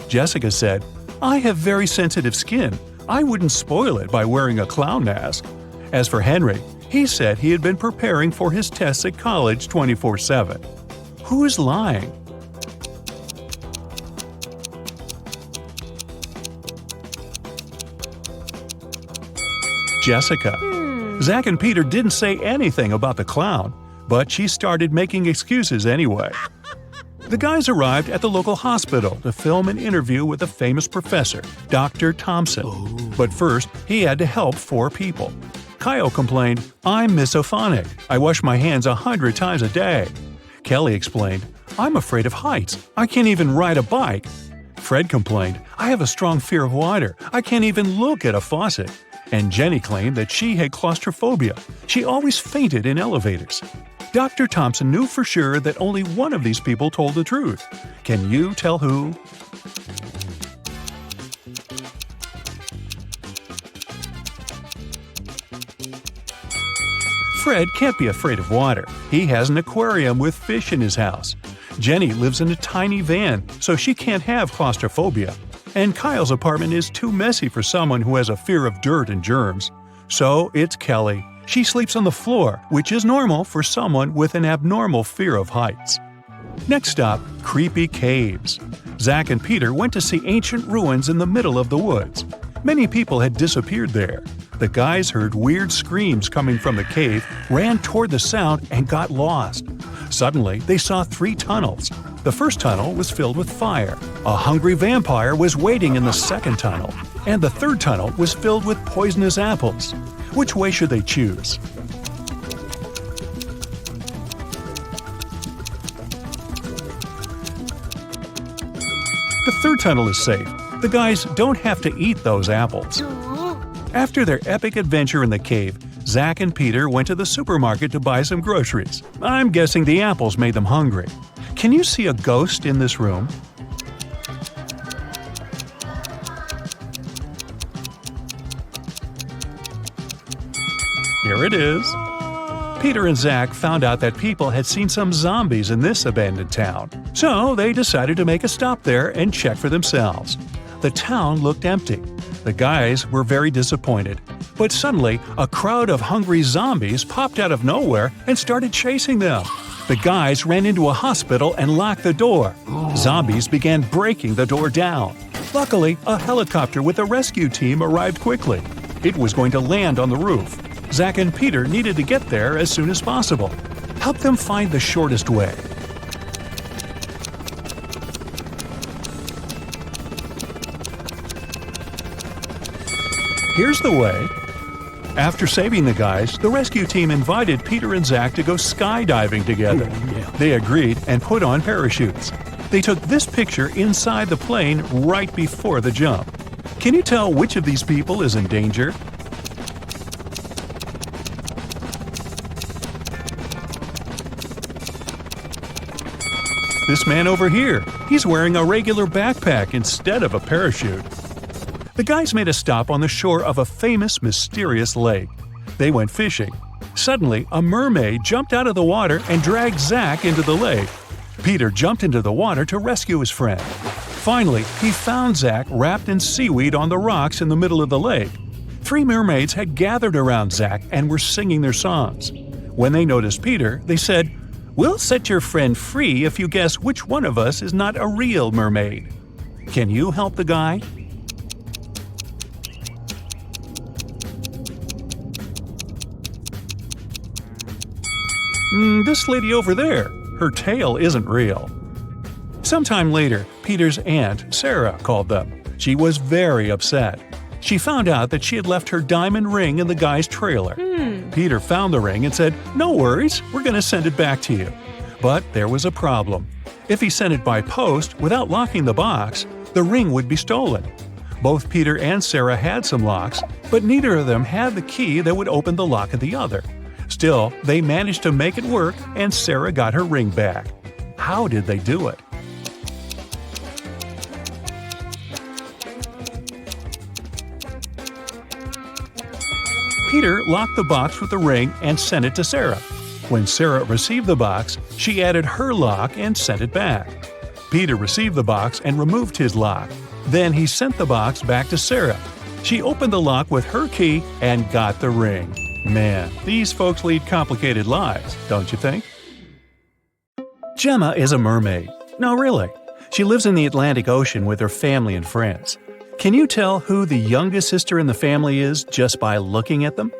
S1: Jessica said, I have very sensitive skin. I wouldn't spoil it by wearing a clown mask. As for Henry, he said he had been preparing for his tests at college 24/7. Who's lying? Jessica. Zach and Peter didn't say anything about the clown, but she started making excuses anyway. The guys arrived at the local hospital to film an interview with a famous professor, Dr. Thompson. But first, he had to help 4 people. Kyle complained, I'm misophonic. I wash my hands 100 times a day. Kelly explained, I'm afraid of heights. I can't even ride a bike. Fred complained, I have a strong fear of water. I can't even look at a faucet. And Jenny claimed that she had claustrophobia. She always fainted in elevators. Dr. Thompson knew for sure that only one of these people told the truth. Can you tell who? Fred can't be afraid of water. He has an aquarium with fish in his house. Jenny lives in a tiny van, so she can't have claustrophobia. And Kyle's apartment is too messy for someone who has a fear of dirt and germs. So it's Kelly. She sleeps on the floor, which is normal for someone with an abnormal fear of heights. Next stop, creepy caves. Zach and Peter went to see ancient ruins in the middle of the woods. Many people had disappeared there. The guys heard weird screams coming from the cave, ran toward the sound, and got lost. Suddenly, they saw 3 tunnels. The first tunnel was filled with fire. A hungry vampire was waiting in the second tunnel. And the third tunnel was filled with poisonous apples. Which way should they choose? The third tunnel is safe. The guys don't have to eat those apples. After their epic adventure in the cave, Zach and Peter went to the supermarket to buy some groceries. I'm guessing the apples made them hungry. Can you see a ghost in this room? Here it is. Peter and Zach found out that people had seen some zombies in this abandoned town. So they decided to make a stop there and check for themselves. The town looked empty. The guys were very disappointed. But suddenly, a crowd of hungry zombies popped out of nowhere and started chasing them. The guys ran into a hospital and locked the door. Zombies began breaking the door down. Luckily, a helicopter with a rescue team arrived quickly. It was going to land on the roof. Zach and Peter needed to get there as soon as possible. Help them find the shortest way. Here's the way. After saving the guys, the rescue team invited Peter and Zach to go skydiving together. They agreed and put on parachutes. They took this picture inside the plane right before the jump. Can you tell which of these people is in danger? This man over here, he's wearing a regular backpack instead of a parachute. The guys made a stop on the shore of a famous, mysterious lake. They went fishing. Suddenly, a mermaid jumped out of the water and dragged Zach into the lake. Peter jumped into the water to rescue his friend. Finally, he found Zach wrapped in seaweed on the rocks in the middle of the lake. 3 mermaids had gathered around Zach and were singing their songs. When they noticed Peter, they said, "We'll set your friend free if you guess which one of us is not a real mermaid." Can you help the guy? This lady over there, her tail isn't real. Sometime later, Peter's aunt, Sarah, called them. She was very upset. She found out that she had left her diamond ring in the guy's trailer. Peter found the ring and said, "No worries, we're going to send it back to you." But there was a problem. If he sent it by post without locking the box, the ring would be stolen. Both Peter and Sarah had some locks, but neither of them had the key that would open the lock of the other. Still, they managed to make it work and Sarah got her ring back. How did they do it? Peter locked the box with the ring and sent it to Sarah. When Sarah received the box, she added her lock and sent it back. Peter received the box and removed his lock. Then he sent the box back to Sarah. She opened the lock with her key and got the ring. Man, these folks lead complicated lives, don't you think? Gemma is a mermaid. No, really. She lives in the Atlantic Ocean with her family and friends. Can you tell who the youngest sister in the family is just by looking at them?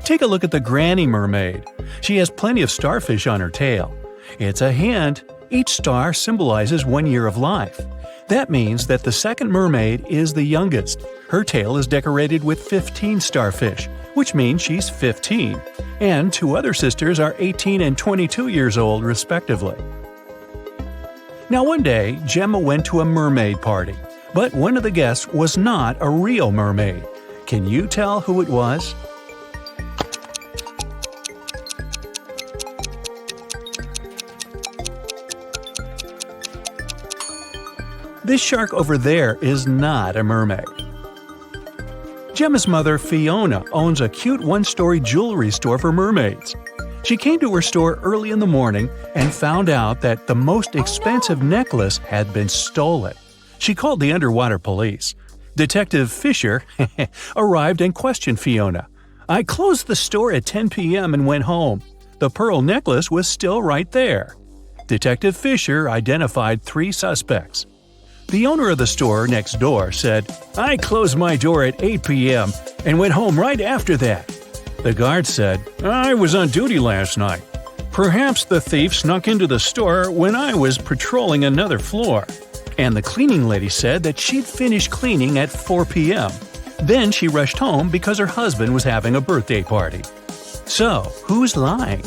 S1: Take a look at the granny mermaid. She has plenty of starfish on her tail. It's a hint. Each star symbolizes 1 year of life. That means that the second mermaid is the youngest. Her tail is decorated with 15 starfish, which means she's 15. And 2 other sisters are 18 and 22 years old, respectively. Now one day, Gemma went to a mermaid party, but one of the guests was not a real mermaid. Can you tell who it was? This shark over there is not a mermaid. Gemma's mother, Fiona, owns a cute one-story jewelry store for mermaids. She came to her store early in the morning and found out that the most expensive necklace had been stolen. She called the underwater police. Detective Fisher arrived and questioned Fiona. "I closed the store at 10 p.m. and went home. The pearl necklace was still right there." Detective Fisher identified 3 suspects. The owner of the store next door said, "I closed my door at 8 p.m. and went home right after that." The guard said, "I was on duty last night. Perhaps the thief snuck into the store when I was patrolling another floor." And the cleaning lady said that she'd finished cleaning at 4 p.m. Then she rushed home because her husband was having a birthday party. So, who's lying?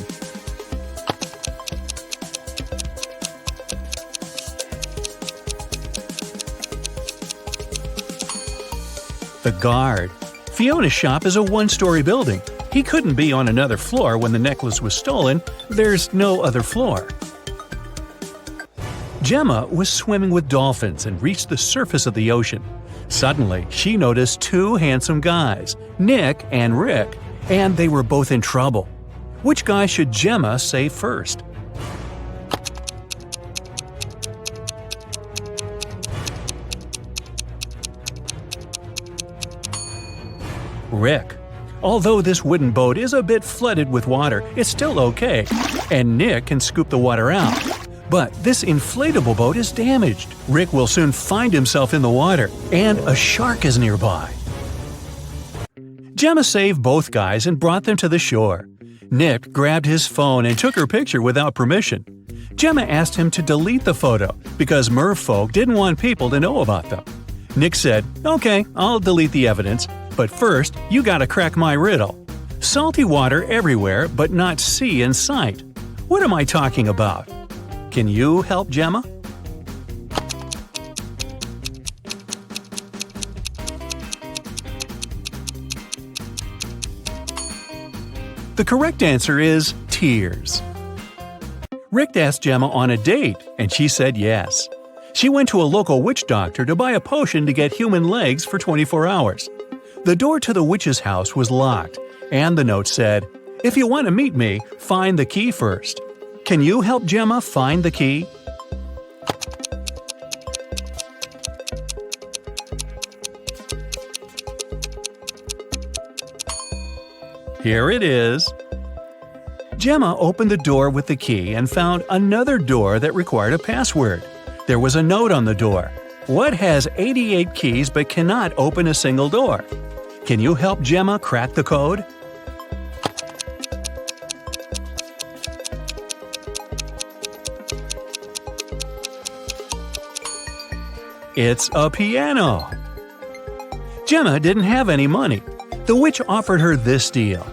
S1: The guard. Fiona's shop is a one-story building. He couldn't be on another floor when the necklace was stolen. There's no other floor. Gemma was swimming with dolphins and reached the surface of the ocean. Suddenly, she noticed 2 handsome guys, Nick and Rick, and they were both in trouble. Which guy should Gemma save first? Rick. Although this wooden boat is a bit flooded with water, it's still okay, and Nick can scoop the water out. But this inflatable boat is damaged. Rick will soon find himself in the water, and a shark is nearby. Gemma saved both guys and brought them to the shore. Nick grabbed his phone and took her picture without permission. Gemma asked him to delete the photo because merfolk didn't want people to know about them. Nick said, "Okay, I'll delete the evidence, but first you gotta crack my riddle. Salty water everywhere but not sea in sight. What am I talking about? Can you help Gemma?" The correct answer is tears. Rick asked Gemma on a date, and she said yes. She went to a local witch doctor to buy a potion to get human legs for 24 hours. The door to the witch's house was locked, and the note said, "If you want to meet me, find the key first." Can you help Gemma find the key? Here it is. Gemma opened the door with the key and found another door that required a password. There was a note on the door. What has 88 keys but cannot open a single door? Can you help Gemma crack the code? It's a piano. Gemma didn't have any money. The witch offered her this deal.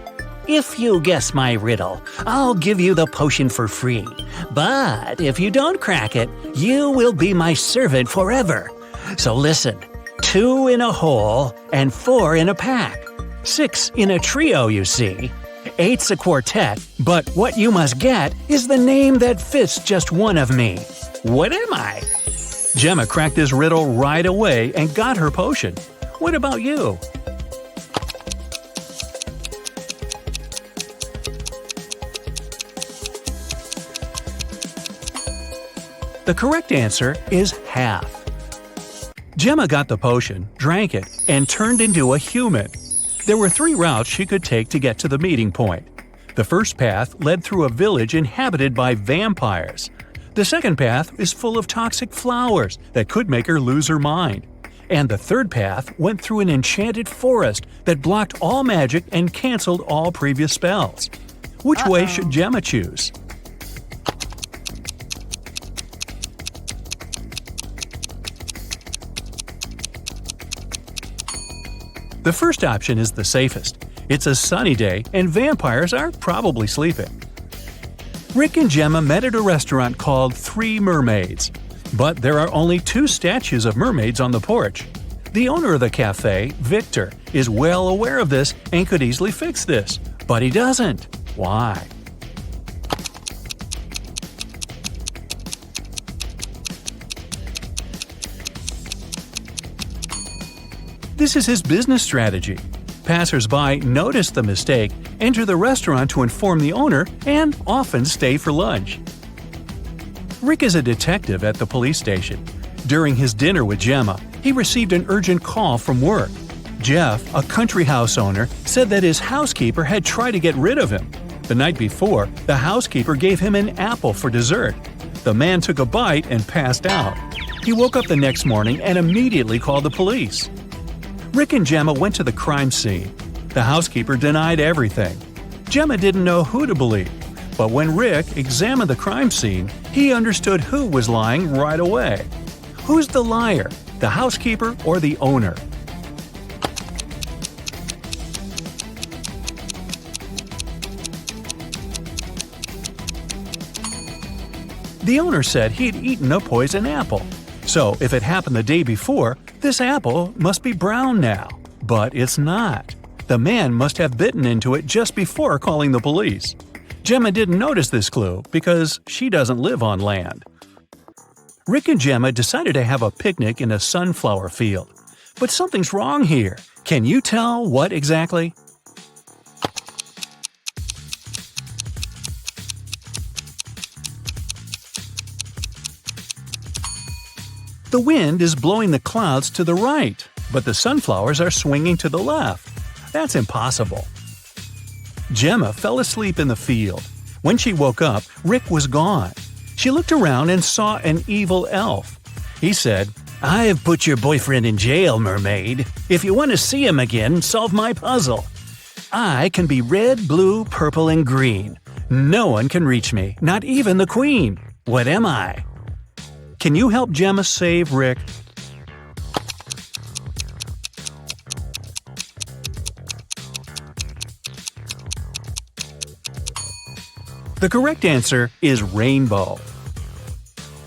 S3: If you guess my riddle, I'll give you the potion for free. But if you don't crack it, you will be my servant forever. So listen, 2 in a hole and 4 in a pack. 6 in a trio, you see. 8's a quartet, but what you must get is the name that fits just one of me. What am I?
S1: Gemma cracked this riddle right away and got her potion. What about you? The correct answer is half. Gemma got the potion, drank it, and turned into a human. There were 3 routes she could take to get to the meeting point. The first path led through a village inhabited by vampires. The second path is full of toxic flowers that could make her lose her mind. And the third path went through an enchanted forest that blocked all magic and canceled all previous spells. Which way should Gemma choose? The first option is the safest. It's a sunny day and vampires are probably sleeping. Rick and Gemma met at a restaurant called 3 Mermaids. But there are only 2 statues of mermaids on the porch. The owner of the cafe, Victor, is well aware of this and could easily fix this. But he doesn't. Why? This is his business strategy. Passers-by notice the mistake, enter the restaurant to inform the owner, and often stay for lunch. Rick is a detective at the police station. During his dinner with Gemma, he received an urgent call from work. Jeff, a country house owner, said that his housekeeper had tried to get rid of him. The night before, the housekeeper gave him an apple for dessert. The man took a bite and passed out. He woke up the next morning and immediately called the police. Rick and Gemma went to the crime scene. The housekeeper denied everything. Gemma didn't know who to believe, but when Rick examined the crime scene, he understood who was lying right away. Who's the liar, the housekeeper or the owner? The owner said he'd eaten a poison apple. So if it happened the day before, this apple must be brown now. But it's not. The man must have bitten into it just before calling the police. Gemma didn't notice this clue because she doesn't live on land. Rick and Gemma decided to have a picnic in a sunflower field. But something's wrong here. Can you tell what exactly? The wind is blowing the clouds to the right, but the sunflowers are swinging to the left. That's impossible. Gemma fell asleep in the field. When she woke up, Rick was gone. She looked around and saw an evil elf. He said, "I've put your boyfriend in jail, Mermaid. If you want to see him again, solve my puzzle. I can be red, blue, purple, and green. No one can reach me, not even the queen.
S3: What am I?
S1: Can you help Gemma save Rick? The correct answer is rainbow.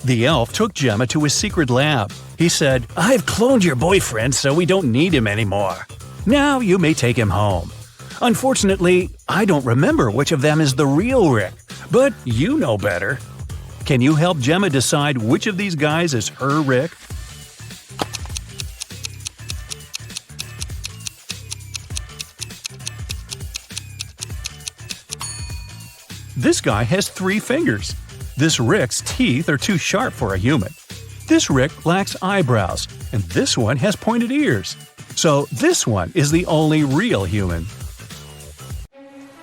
S1: The elf took Gemma to his secret lab. He said,
S3: I've cloned your boyfriend so we don't need him anymore. Now you may take him home. Unfortunately, I don't remember which of them is the real Rick, but you know better.
S1: Can you help Gemma decide which of these guys is her Rick? This guy has 3 fingers. This Rick's teeth are too sharp for a human. This Rick lacks eyebrows, and this one has pointed ears. So this one is the only real human.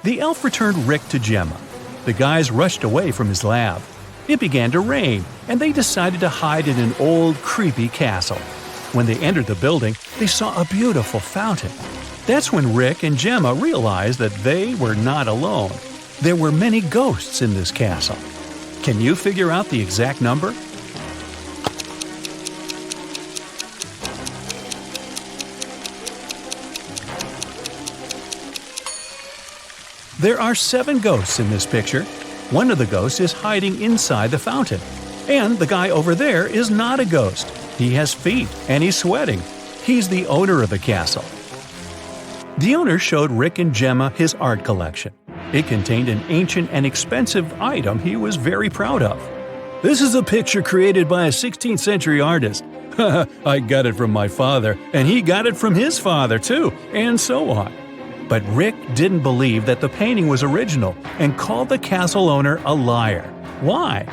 S1: The elf returned Rick to Gemma. The guys rushed away from his lab. It began to rain, and they decided to hide in an old, creepy castle. When they entered the building, they saw a beautiful fountain. That's when Rick and Gemma realized that they were not alone. There were many ghosts in this castle. Can you figure out the exact number? There are 7 ghosts in this picture. One of the ghosts is hiding inside the fountain. And the guy over there is not a ghost. He has feet and he's sweating. He's the owner of the castle. The owner showed Rick and Gemma his art collection. It contained an ancient and expensive item he was very proud of. This is a picture created by a 16th century artist. I got it from my father, and he got it from his father too, and so on. But Rick didn't believe that the painting was original and called the castle owner a liar. Why?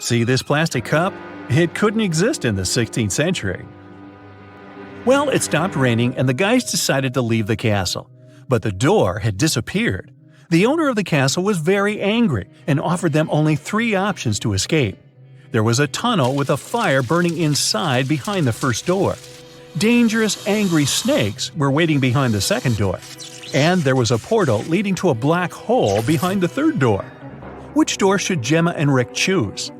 S1: See this plastic cup? It couldn't exist in the 16th century. Well, it stopped raining and the guys decided to leave the castle. But the door had disappeared. The owner of the castle was very angry and offered them only 3 options to escape. There was a tunnel with a fire burning inside behind the first door. Dangerous, angry snakes were waiting behind the second door. And there was a portal leading to a black hole behind the third door. Which door should Gemma and Rick choose?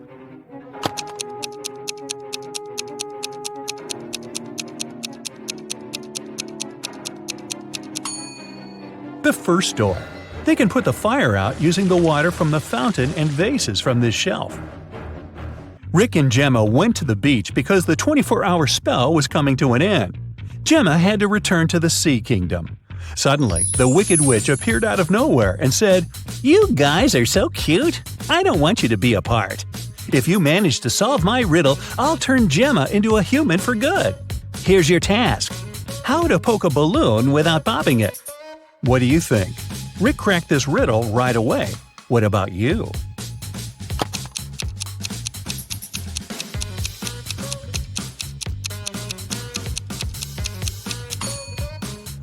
S1: The first door. They can put the fire out using the water from the fountain and vases from this shelf. Rick and Gemma went to the beach because the 24-hour spell was coming to an end. Gemma had to return to the Sea Kingdom. Suddenly, the Wicked Witch appeared out of nowhere and said,
S3: You guys are so cute. I don't want you to be apart. If you manage to solve my riddle, I'll turn Gemma into a human for good. Here's your task. How to poke a balloon without popping it.
S1: What do you think? Rick cracked this riddle right away. What about you?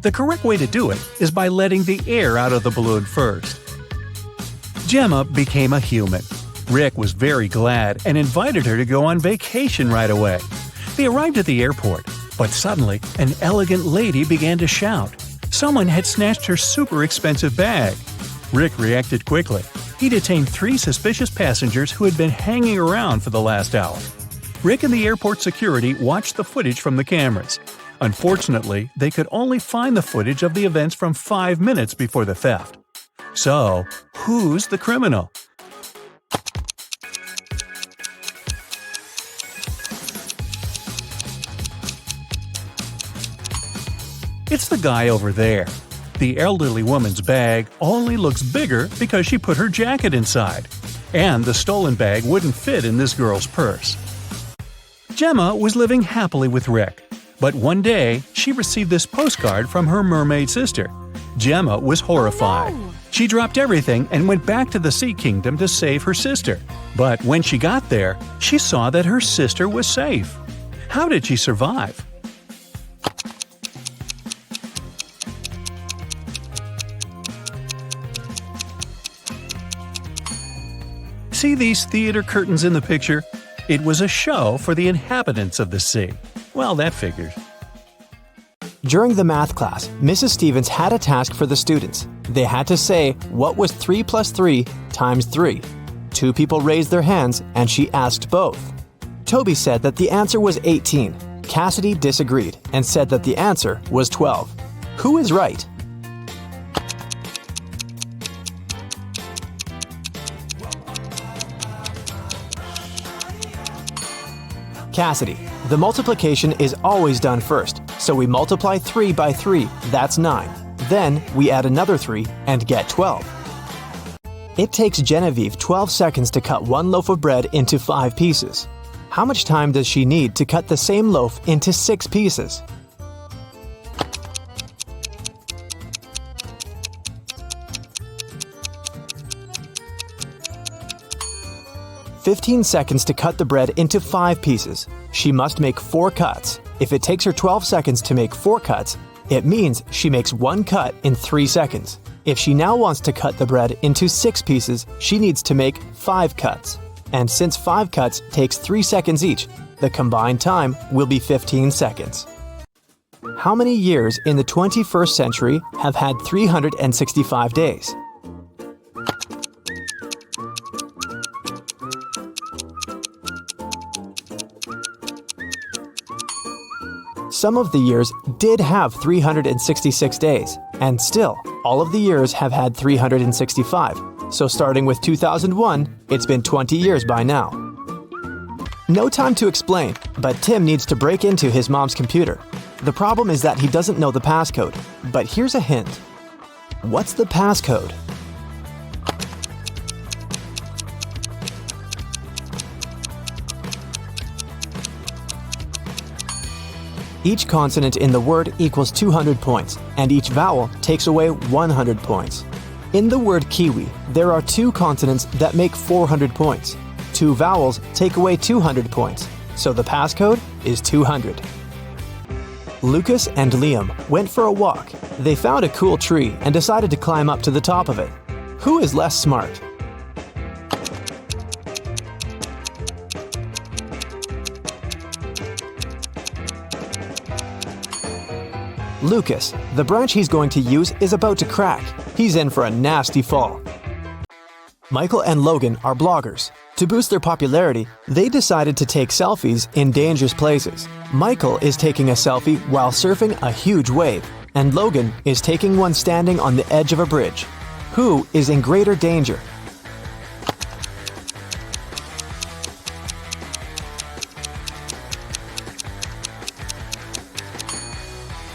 S1: The correct way to do it is by letting the air out of the balloon first. Gemma became a human. Rick was very glad and invited her to go on vacation right away. They arrived at the airport, but suddenly an elegant lady began to shout. Someone had snatched her super expensive bag. Rick reacted quickly. He detained 3 suspicious passengers who had been hanging around for the last hour. Rick and the airport security watched the footage from the cameras. Unfortunately, they could only find the footage of the events from 5 minutes before the theft. So, who's the criminal? It's the guy over there. The elderly woman's bag only looks bigger because she put her jacket inside. And the stolen bag wouldn't fit in this girl's purse. Gemma was living happily with Rick. But one day, she received this postcard from her mermaid sister. Gemma was horrified. She dropped everything and went back to the Sea Kingdom to save her sister. But when she got there, she saw that her sister was safe. How did she survive? See these theater curtains in the picture? It was a show for the inhabitants of the sea. Well, that figures.
S2: During the math class, Mrs. Stevens had a task for the students. They had to say, what was 3 plus 3 times 3? 2 people raised their hands, and she asked both. Toby said that the answer was 18. Cassidy disagreed and said that the answer was 12. Who is right? Cassidy. The multiplication is always done first, so we multiply 3 by 3, that's 9. Then we add another 3 and get 12. It takes Genevieve 12 seconds to cut one loaf of bread into 5 pieces. How much time does she need to cut the same loaf into 6 pieces? "15 seconds to cut the bread into 5 pieces. She must make 4 cuts. If it takes her 12 seconds to make 4 cuts, it means she makes 1 cut in 3 seconds. If she now wants to cut the bread into 6 pieces, she needs to make 5 cuts. And since 5 cuts takes 3 seconds each, the combined time will be 15 seconds. How many years in the 21st century have had 365 days? Some of the years did have 366 days, and still, all of the years have had 365. So starting with 2001, it's been 20 years by now. No time to explain, but Tim needs to break into his mom's computer. The problem is that he doesn't know the passcode, but here's a hint. What's the passcode? Each consonant in the word equals 200 points, and each vowel takes away 100 points. In the word kiwi, there are 2 consonants that make 400 points. 2 vowels take away 200 points, so the passcode is 200. Lucas and Liam went for a walk. They found a cool tree and decided to climb up to the top of it. Who is less smart? Lucas. The branch he's going to use is about to crack. He's in for a nasty fall. Michael and Logan are bloggers. To boost their popularity, they decided to take selfies in dangerous places. Michael is taking a selfie while surfing a huge wave, and Logan is taking one standing on the edge of a bridge. Who is in greater danger?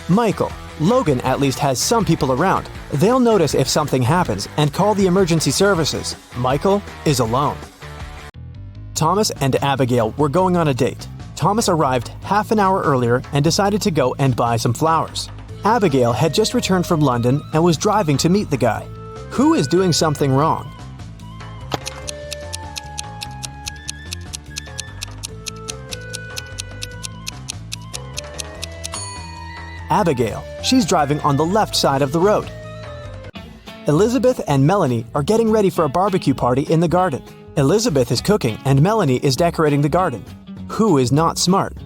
S2: Michael. Logan at least has some people around. They'll notice if something happens and call the emergency services. Michael is alone. Thomas and Abigail were going on a date. Thomas arrived half an hour earlier and decided to go and buy some flowers. Abigail had just returned from London and was driving to meet the guy. Who is doing something wrong? Abigail. She's driving on the left side of the road. Elizabeth and Melanie are getting ready for a barbecue party in the garden. Elizabeth is cooking and Melanie is decorating the garden. Who is not smart?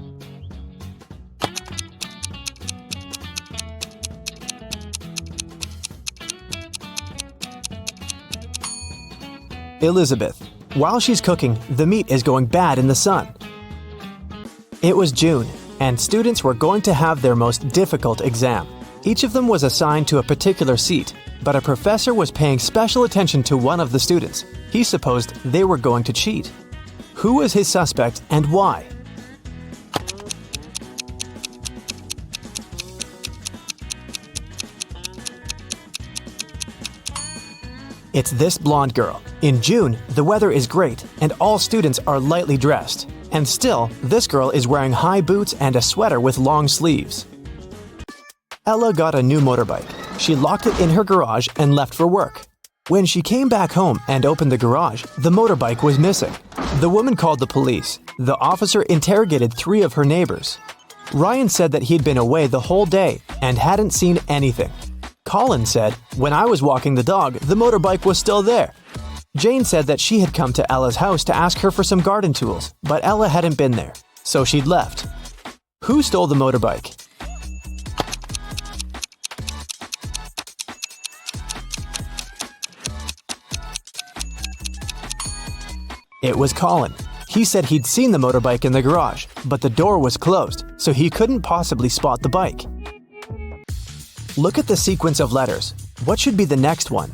S2: Elizabeth. While she's cooking, the meat is going bad in the sun. It was June, and students were going to have their most difficult exam. Each of them was assigned to a particular seat, but a professor was paying special attention to one of the students. He supposed they were going to cheat. Who was his suspect and why? It's this blonde girl. In June, the weather is great, and all students are lightly dressed. And still, this girl is wearing high boots and a sweater with long sleeves. Ella got a new motorbike. She locked it in her garage and left for work. When she came back home and opened the garage, the motorbike was missing. The woman called the police. The officer interrogated 3 of her neighbors. Ryan said that he'd been away the whole day and hadn't seen anything. Colin said, "When I was walking the dog, the motorbike was still there." Jane said that she had come to Ella's house to ask her for some garden tools, but Ella hadn't been there, so she'd left. Who stole the motorbike? It was Colin. He said he'd seen the motorbike in the garage, but the door was closed, so he couldn't possibly spot the bike. Look at the sequence of letters. What should be the next one?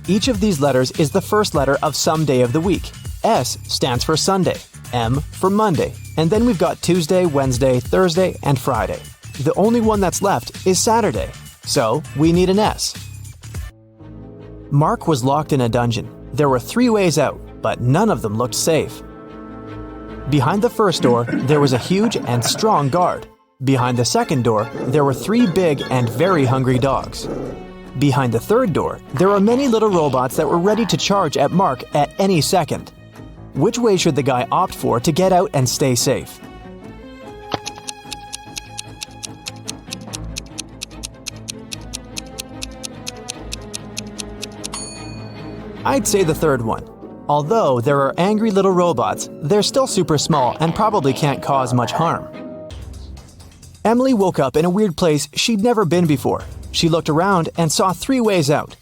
S2: Each of these letters is the first letter of some day of the week. S stands for Sunday, M for Monday, and then we've got Tuesday, Wednesday, Thursday, and Friday. The only one that's left is Saturday, so we need an S. Mark was locked in a dungeon. There were 3 ways out, but none of them looked safe. Behind the first door, there was a huge and strong guard. Behind the second door, there were 3 big and very hungry dogs. Behind the third door, there were many little robots that were ready to charge at Mark at any second. Which way should the guy opt for to get out and stay safe? I'd say the third one. Although there are angry little robots, they're still super small and probably can't cause much harm. Emily woke up in a weird place she'd never been before. She looked around and saw 3 ways out.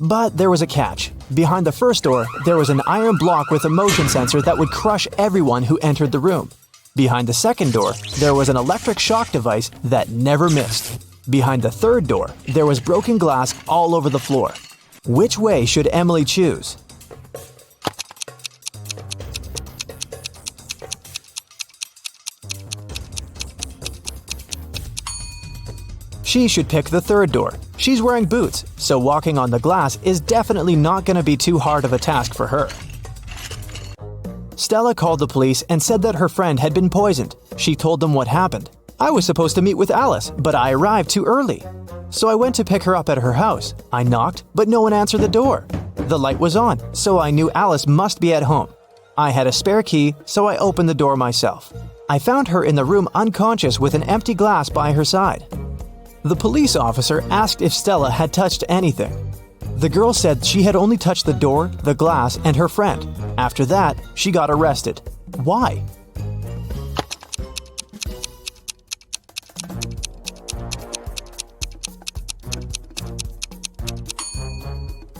S2: But there was a catch. Behind the first door, there was an iron block with a motion sensor that would crush everyone who entered the room. Behind the second door, there was an electric shock device that never missed. Behind the third door, there was broken glass all over the floor. Which way should Emily choose? She should pick the third door. She's wearing boots, so walking on the glass is definitely not going to be too hard of a task for her. Stella called the police and said that her friend had been poisoned. She told them what happened. I was supposed to meet with Alice, but I arrived too early. So I went to pick her up at her house. I knocked, but no one answered the door. The light was on, so I knew Alice must be at home. I had a spare key, so I opened the door myself. I found her in the room unconscious with an empty glass by her side. The police officer asked if Stella had touched anything. The girl said she had only touched the door, the glass, and her friend. After that, she got arrested. Why?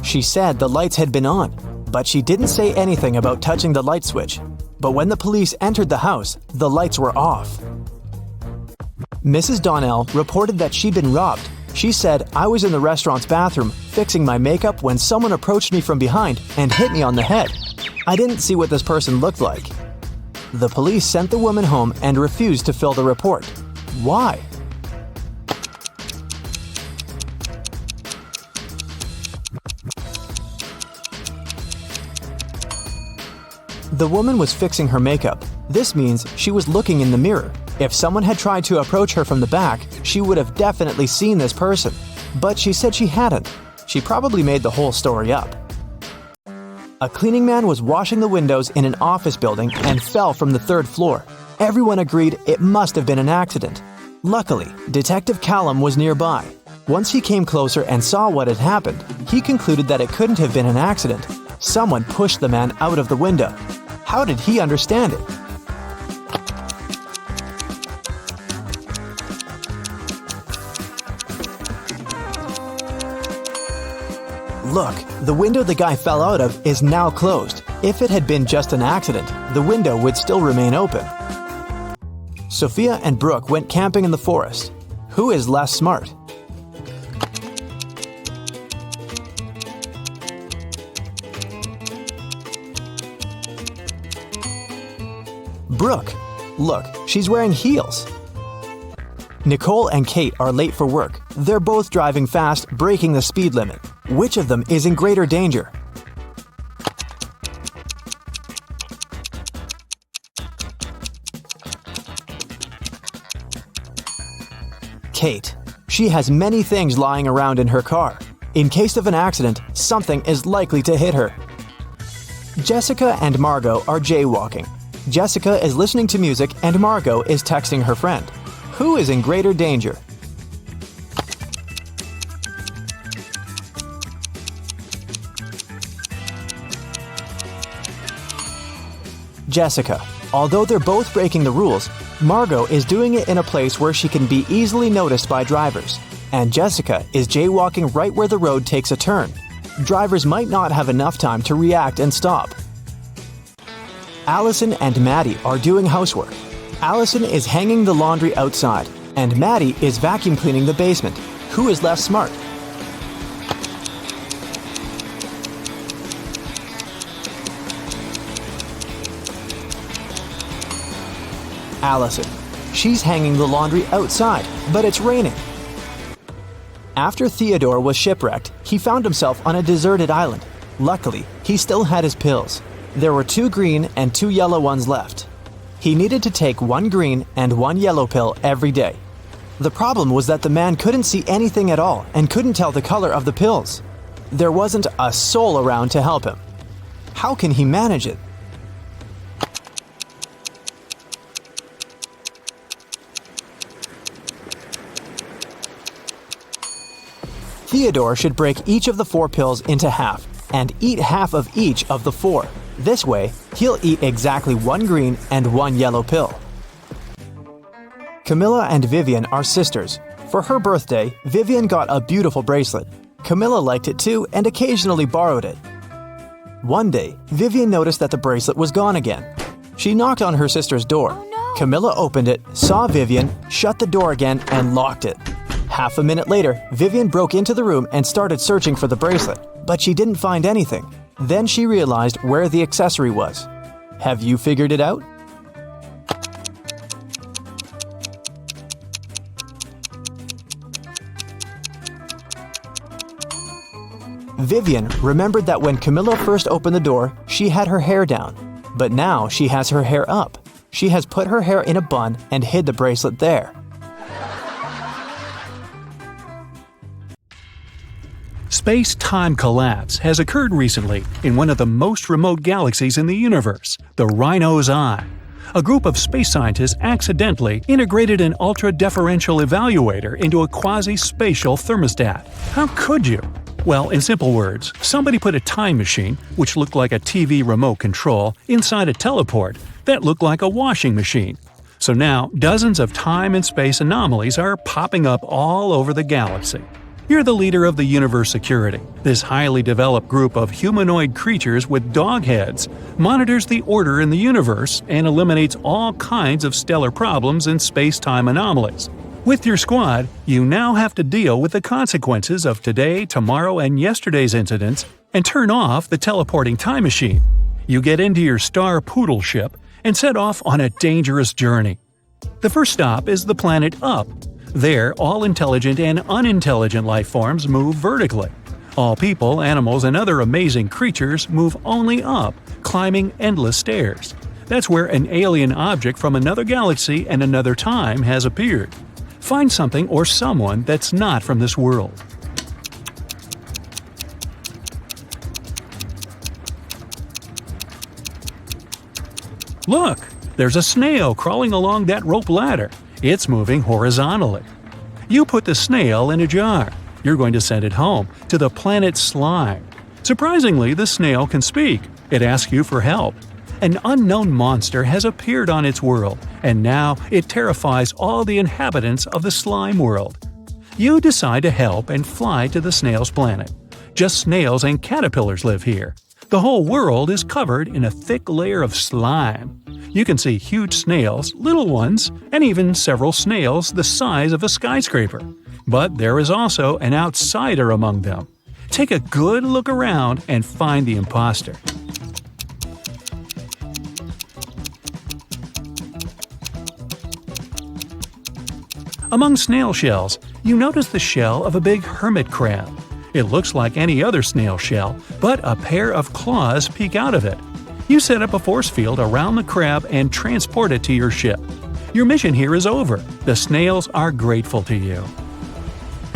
S2: She said the lights had been on, but she didn't say anything about touching the light switch. But when the police entered the house, the lights were off. Mrs. Donnell reported that she'd been robbed. She said, "I was in the restaurant's bathroom fixing my makeup when someone approached me from behind and hit me on the head. I didn't see what this person looked like." The police sent the woman home and refused to fill the report. Why? The woman was fixing her makeup. This means she was looking in the mirror. If someone had tried to approach her from the back, she would have definitely seen this person. But she said she hadn't. She probably made the whole story up. A cleaning man was washing the windows in an office building and fell from the 3rd floor. Everyone agreed it must have been an accident. Luckily, Detective Callum was nearby. Once he came closer and saw what had happened, he concluded that it couldn't have been an accident. Someone pushed the man out of the window. How did he understand it? Look, the window the guy fell out of is now closed. If it had been just an accident, the window would still remain open. Sophia and Brooke went camping in the forest. Who is less smart? Brooke. Look, she's wearing heels. Nicole and Kate are late for work. They're both driving fast, breaking the speed limit. Which of them is in greater danger? Kate. She has many things lying around in her car. In case of an accident, something is likely to hit her. Jessica and Margot are jaywalking. Jessica is listening to music and Margot is texting her friend. Who is in greater danger? Jessica. Although they're both breaking the rules, Margot is doing it in a place where she can be easily noticed by drivers, and Jessica is jaywalking right where the road takes a turn. Drivers might not have enough time to react and stop. Allison and Maddie are doing housework. Allison is hanging the laundry outside, and Maddie is vacuum cleaning the basement. Who is less smart? Allison. She's hanging the laundry outside, but it's raining. After Theodore was shipwrecked, he found himself on a deserted island. Luckily, he still had his pills. There were 2 green and 2 yellow ones left. He needed to take 1 green and 1 yellow pill every day. The problem was that the man couldn't see anything at all and couldn't tell the color of the pills. There wasn't a soul around to help him. How can he manage it? Theodore should break each of the 4 pills into half and eat half of each of the 4. This way, he'll eat exactly 1 green and 1 yellow pill. Camilla and Vivian are sisters. For her birthday, Vivian got a beautiful bracelet. Camilla liked it too and occasionally borrowed it. One day, Vivian noticed that the bracelet was gone again. She knocked on her sister's door. Camilla opened it, saw Vivian, shut the door again, and locked it. Half a minute later, Vivian broke into the room and started searching for the bracelet, but she didn't find anything. Then she realized where the accessory was. Have you figured it out? Vivian remembered that when Camilla first opened the door, she had her hair down, but now she has her hair up. She has put her hair in a bun and hid the bracelet there.
S1: Space-time collapse has occurred recently in one of the most remote galaxies in the universe, the Rhino's Eye. A group of space scientists accidentally integrated an ultra-deferential evaluator into a quasi-spatial thermostat. How could you? Well, in simple words, somebody put a time machine, which looked like a TV remote control, inside a teleport that looked like a washing machine. So now, dozens of time and space anomalies are popping up all over the galaxy. You're the leader of the universe security. This highly developed group of humanoid creatures with dog heads monitors the order in the universe and eliminates all kinds of stellar problems and space-time anomalies. With your squad, you now have to deal with the consequences of today, tomorrow, and yesterday's incidents and turn off the teleporting time machine. You get into your star poodle ship and set off on a dangerous journey. The first stop is the planet Up. There, all intelligent and unintelligent life forms move vertically. All people, animals, and other amazing creatures move only up, climbing endless stairs. That's where an alien object from another galaxy and another time has appeared. Find something or someone that's not from this world. Look! There's a snail crawling along that rope ladder. It's moving horizontally. You put the snail in a jar. You're going to send it home, to the planet Slime. Surprisingly, the snail can speak. It asks you for help. An unknown monster has appeared on its world, and now it terrifies all the inhabitants of the slime world. You decide to help and fly to the snail's planet. Just snails and caterpillars live here. The whole world is covered in a thick layer of slime. You can see huge snails, little ones, and even several snails the size of a skyscraper. But there is also an outsider among them. Take a good look around and find the imposter. Among snail shells, you notice the shell of a big hermit crab. It looks like any other snail shell, but a pair of claws peek out of it. You set up a force field around the crab and transport it to your ship. Your mission here is over. The snails are grateful to you.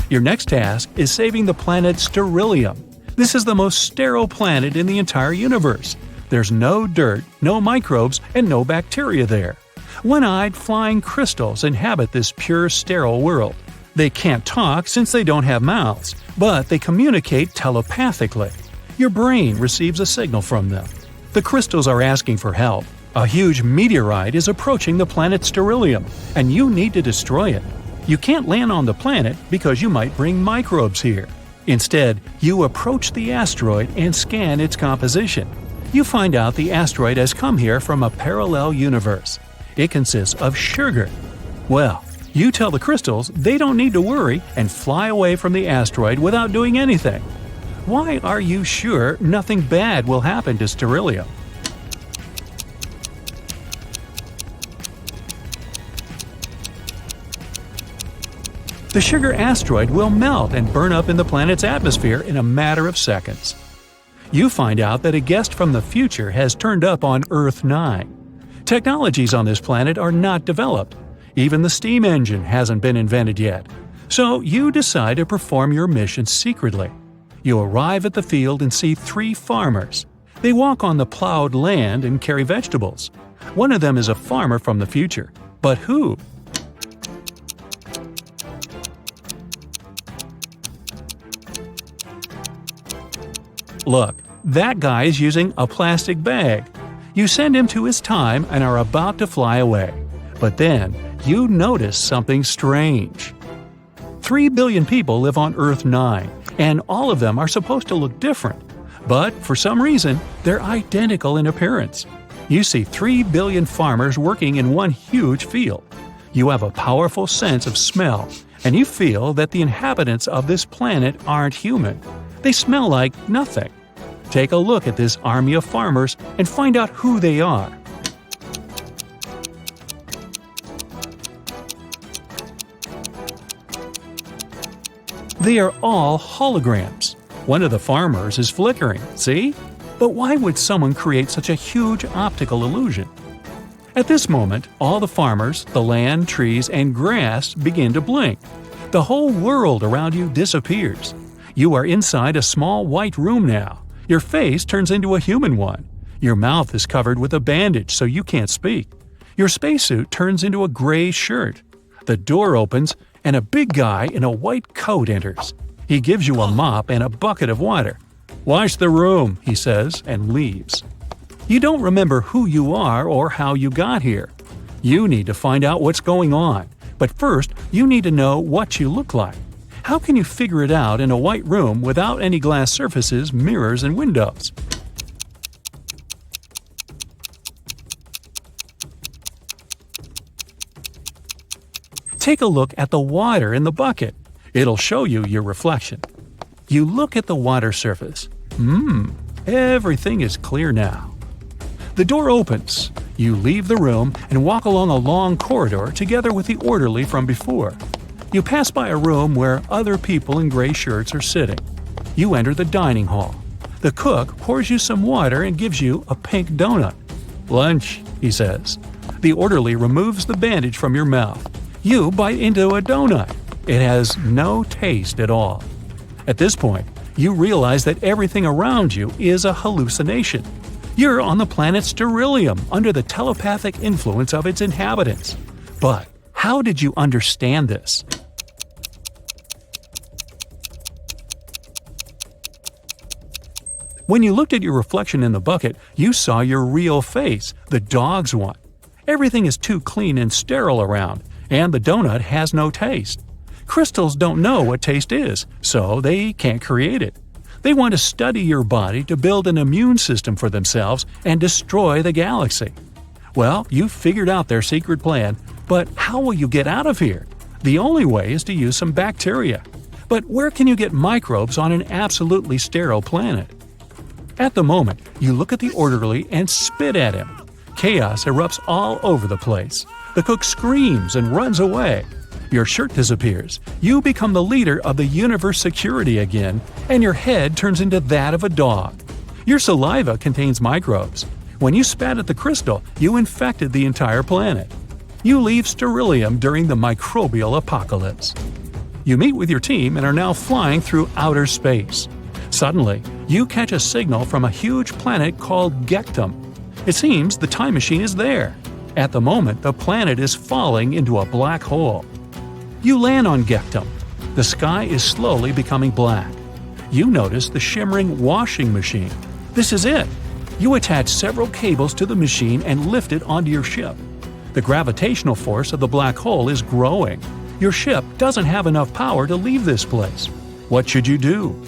S1: Your next task is saving the planet Sterilium. This is the most sterile planet in the entire universe. There's no dirt, no microbes, and no bacteria there. One-eyed flying crystals inhabit this pure, sterile world. They can't talk since they don't have mouths, but they communicate telepathically. Your brain receives a signal from them. The crystals are asking for help. A huge meteorite is approaching the planet Sterilium, and you need to destroy it. You can't land on the planet because you might bring microbes here. Instead, you approach the asteroid and scan its composition. You find out the asteroid has come here from a parallel universe. It consists of sugar. Well, you tell the crystals they don't need to worry and fly away from the asteroid without doing anything. Why are you sure nothing bad will happen to Sterilium? The sugar asteroid will melt and burn up in the planet's atmosphere in a matter of seconds. You find out that a guest from the future has turned up on Earth 9. Technologies on this planet are not developed. Even the steam engine hasn't been invented yet. So you decide to perform your mission secretly. You arrive at the field and see 3 farmers. They walk on the plowed land and carry vegetables. One of them is a farmer from the future. But who? Look, that guy is using a plastic bag. You send him to his time and are about to fly away. But then, you notice something strange. 3 billion people live on Earth 9, and all of them are supposed to look different. But for some reason, they're identical in appearance. You see 3 billion farmers working in one huge field. You have a powerful sense of smell, and you feel that the inhabitants of this planet aren't human. They smell like nothing. Take a look at this army of farmers and find out who they are. They are all holograms. One of the farmers is flickering, see? But why would someone create such a huge optical illusion? At this moment, all the farmers, the land, trees, and grass begin to blink. The whole world around you disappears. You are inside a small white room now. Your face turns into a human one. Your mouth is covered with a bandage so you can't speak. Your spacesuit turns into a gray shirt. The door opens and a big guy in a white coat enters. He gives you a mop and a bucket of water. "Wash the room," he says, and leaves. You don't remember who you are or how you got here. You need to find out what's going on, but first you need to know what you look like. How can you figure it out in a white room without any glass surfaces, mirrors, and windows? Take a look at the water in the bucket. It'll show you your reflection. You look at the water surface. Everything is clear now. The door opens. You leave the room and walk along a long corridor together with the orderly from before. You pass by a room where other people in gray shirts are sitting. You enter the dining hall. The cook pours you some water and gives you a pink donut. "Lunch," he says. The orderly removes the bandage from your mouth. You bite into a donut. It has no taste at all. At this point, you realize that everything around you is a hallucination. You're on the planet Sterilium under the telepathic influence of its inhabitants. But how did you understand this? When you looked at your reflection in the bucket, you saw your real face, the dog's one. Everything is too clean and sterile around, and the donut has no taste. Crystals don't know what taste is, so they can't create it. They want to study your body to build an immune system for themselves and destroy the galaxy. Well, you figured out their secret plan, but how will you get out of here? The only way is to use some bacteria. But where can you get microbes on an absolutely sterile planet? At the moment, you look at the orderly and spit at him. Chaos erupts all over the place. The cook screams and runs away. Your shirt disappears. You become the leader of the universe security again, and your head turns into that of a dog. Your saliva contains microbes. When you spat at the crystal, you infected the entire planet. You leave Sterilium during the microbial apocalypse. You meet with your team and are now flying through outer space. Suddenly, you catch a signal from a huge planet called Gectum. It seems the time machine is there. At the moment, the planet is falling into a black hole. You land on Gectum. The sky is slowly becoming black. You notice the shimmering washing machine. This is it. You attach several cables to the machine and lift it onto your ship. The gravitational force of the black hole is growing. Your ship doesn't have enough power to leave this place. What should you do?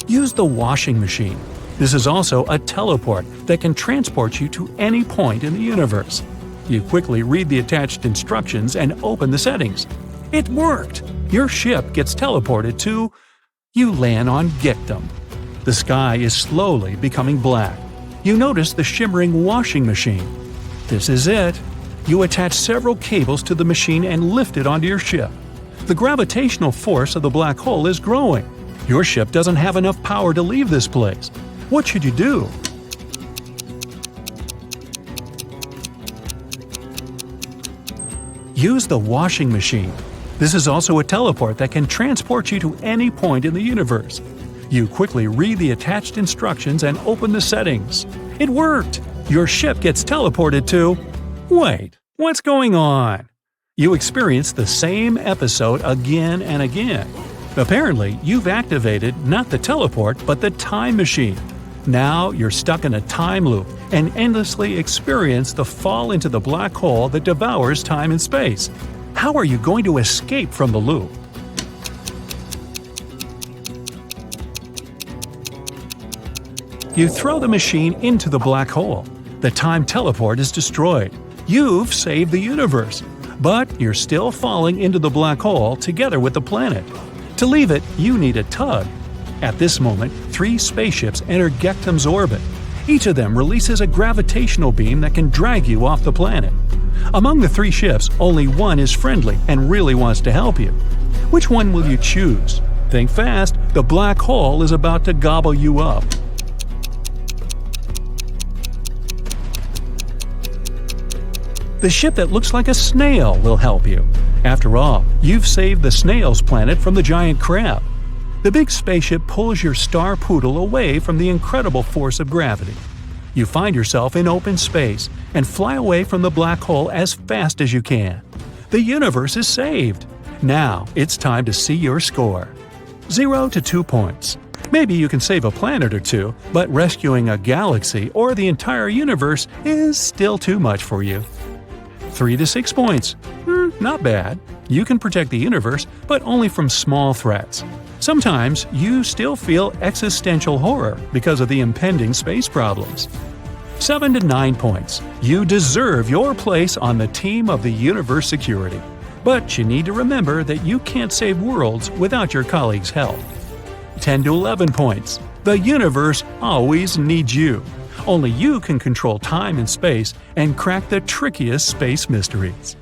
S1: Use the washing machine. This is also a teleport that can transport you to any point in the universe. You quickly read the attached instructions and open the settings. It worked! Your ship gets teleported to… You land on Gictum. The sky is slowly becoming black. You notice the shimmering washing machine. This is it. You attach several cables to the machine and lift it onto your ship. The gravitational force of the black hole is growing. Your ship doesn't have enough power to leave this place. What should you do? Use the washing machine. This is also a teleport that can transport you to any point in the universe. You quickly read the attached instructions and open the settings. It worked! Your ship gets teleported to… Wait, what's going on? You experience the same episode again and again. Apparently, you've activated not the teleport but the time machine. Now you're stuck in a time loop and endlessly experience the fall into the black hole that devours time and space. How are you going to escape from the loop? You throw the machine into the black hole. The time teleport is destroyed. You've saved the universe. But you're still falling into the black hole together with the planet. To leave it, you need a tug. At this moment, 3 spaceships enter Gectum's orbit. Each of them releases a gravitational beam that can drag you off the planet. Among the 3 ships, only one is friendly and really wants to help you. Which one will you choose? Think fast, the black hole is about to gobble you up. The ship that looks like a snail will help you. After all, you've saved the snail's planet from the giant crab. The big spaceship pulls your star poodle away from the incredible force of gravity. You find yourself in open space and fly away from the black hole as fast as you can. The universe is saved. Now it's time to see your score. 0 to 2 points. Maybe you can save a planet or two, but rescuing a galaxy or the entire universe is still too much for you. 3 to 6 points. Not bad. You can protect the universe, but only from small threats. Sometimes you still feel existential horror because of the impending space problems. 7 to 9 points. You deserve your place on the team of the universe security. But you need to remember that you can't save worlds without your colleagues' help. 10 to 11 points. The universe always needs you. Only you can control time and space and crack the trickiest space mysteries.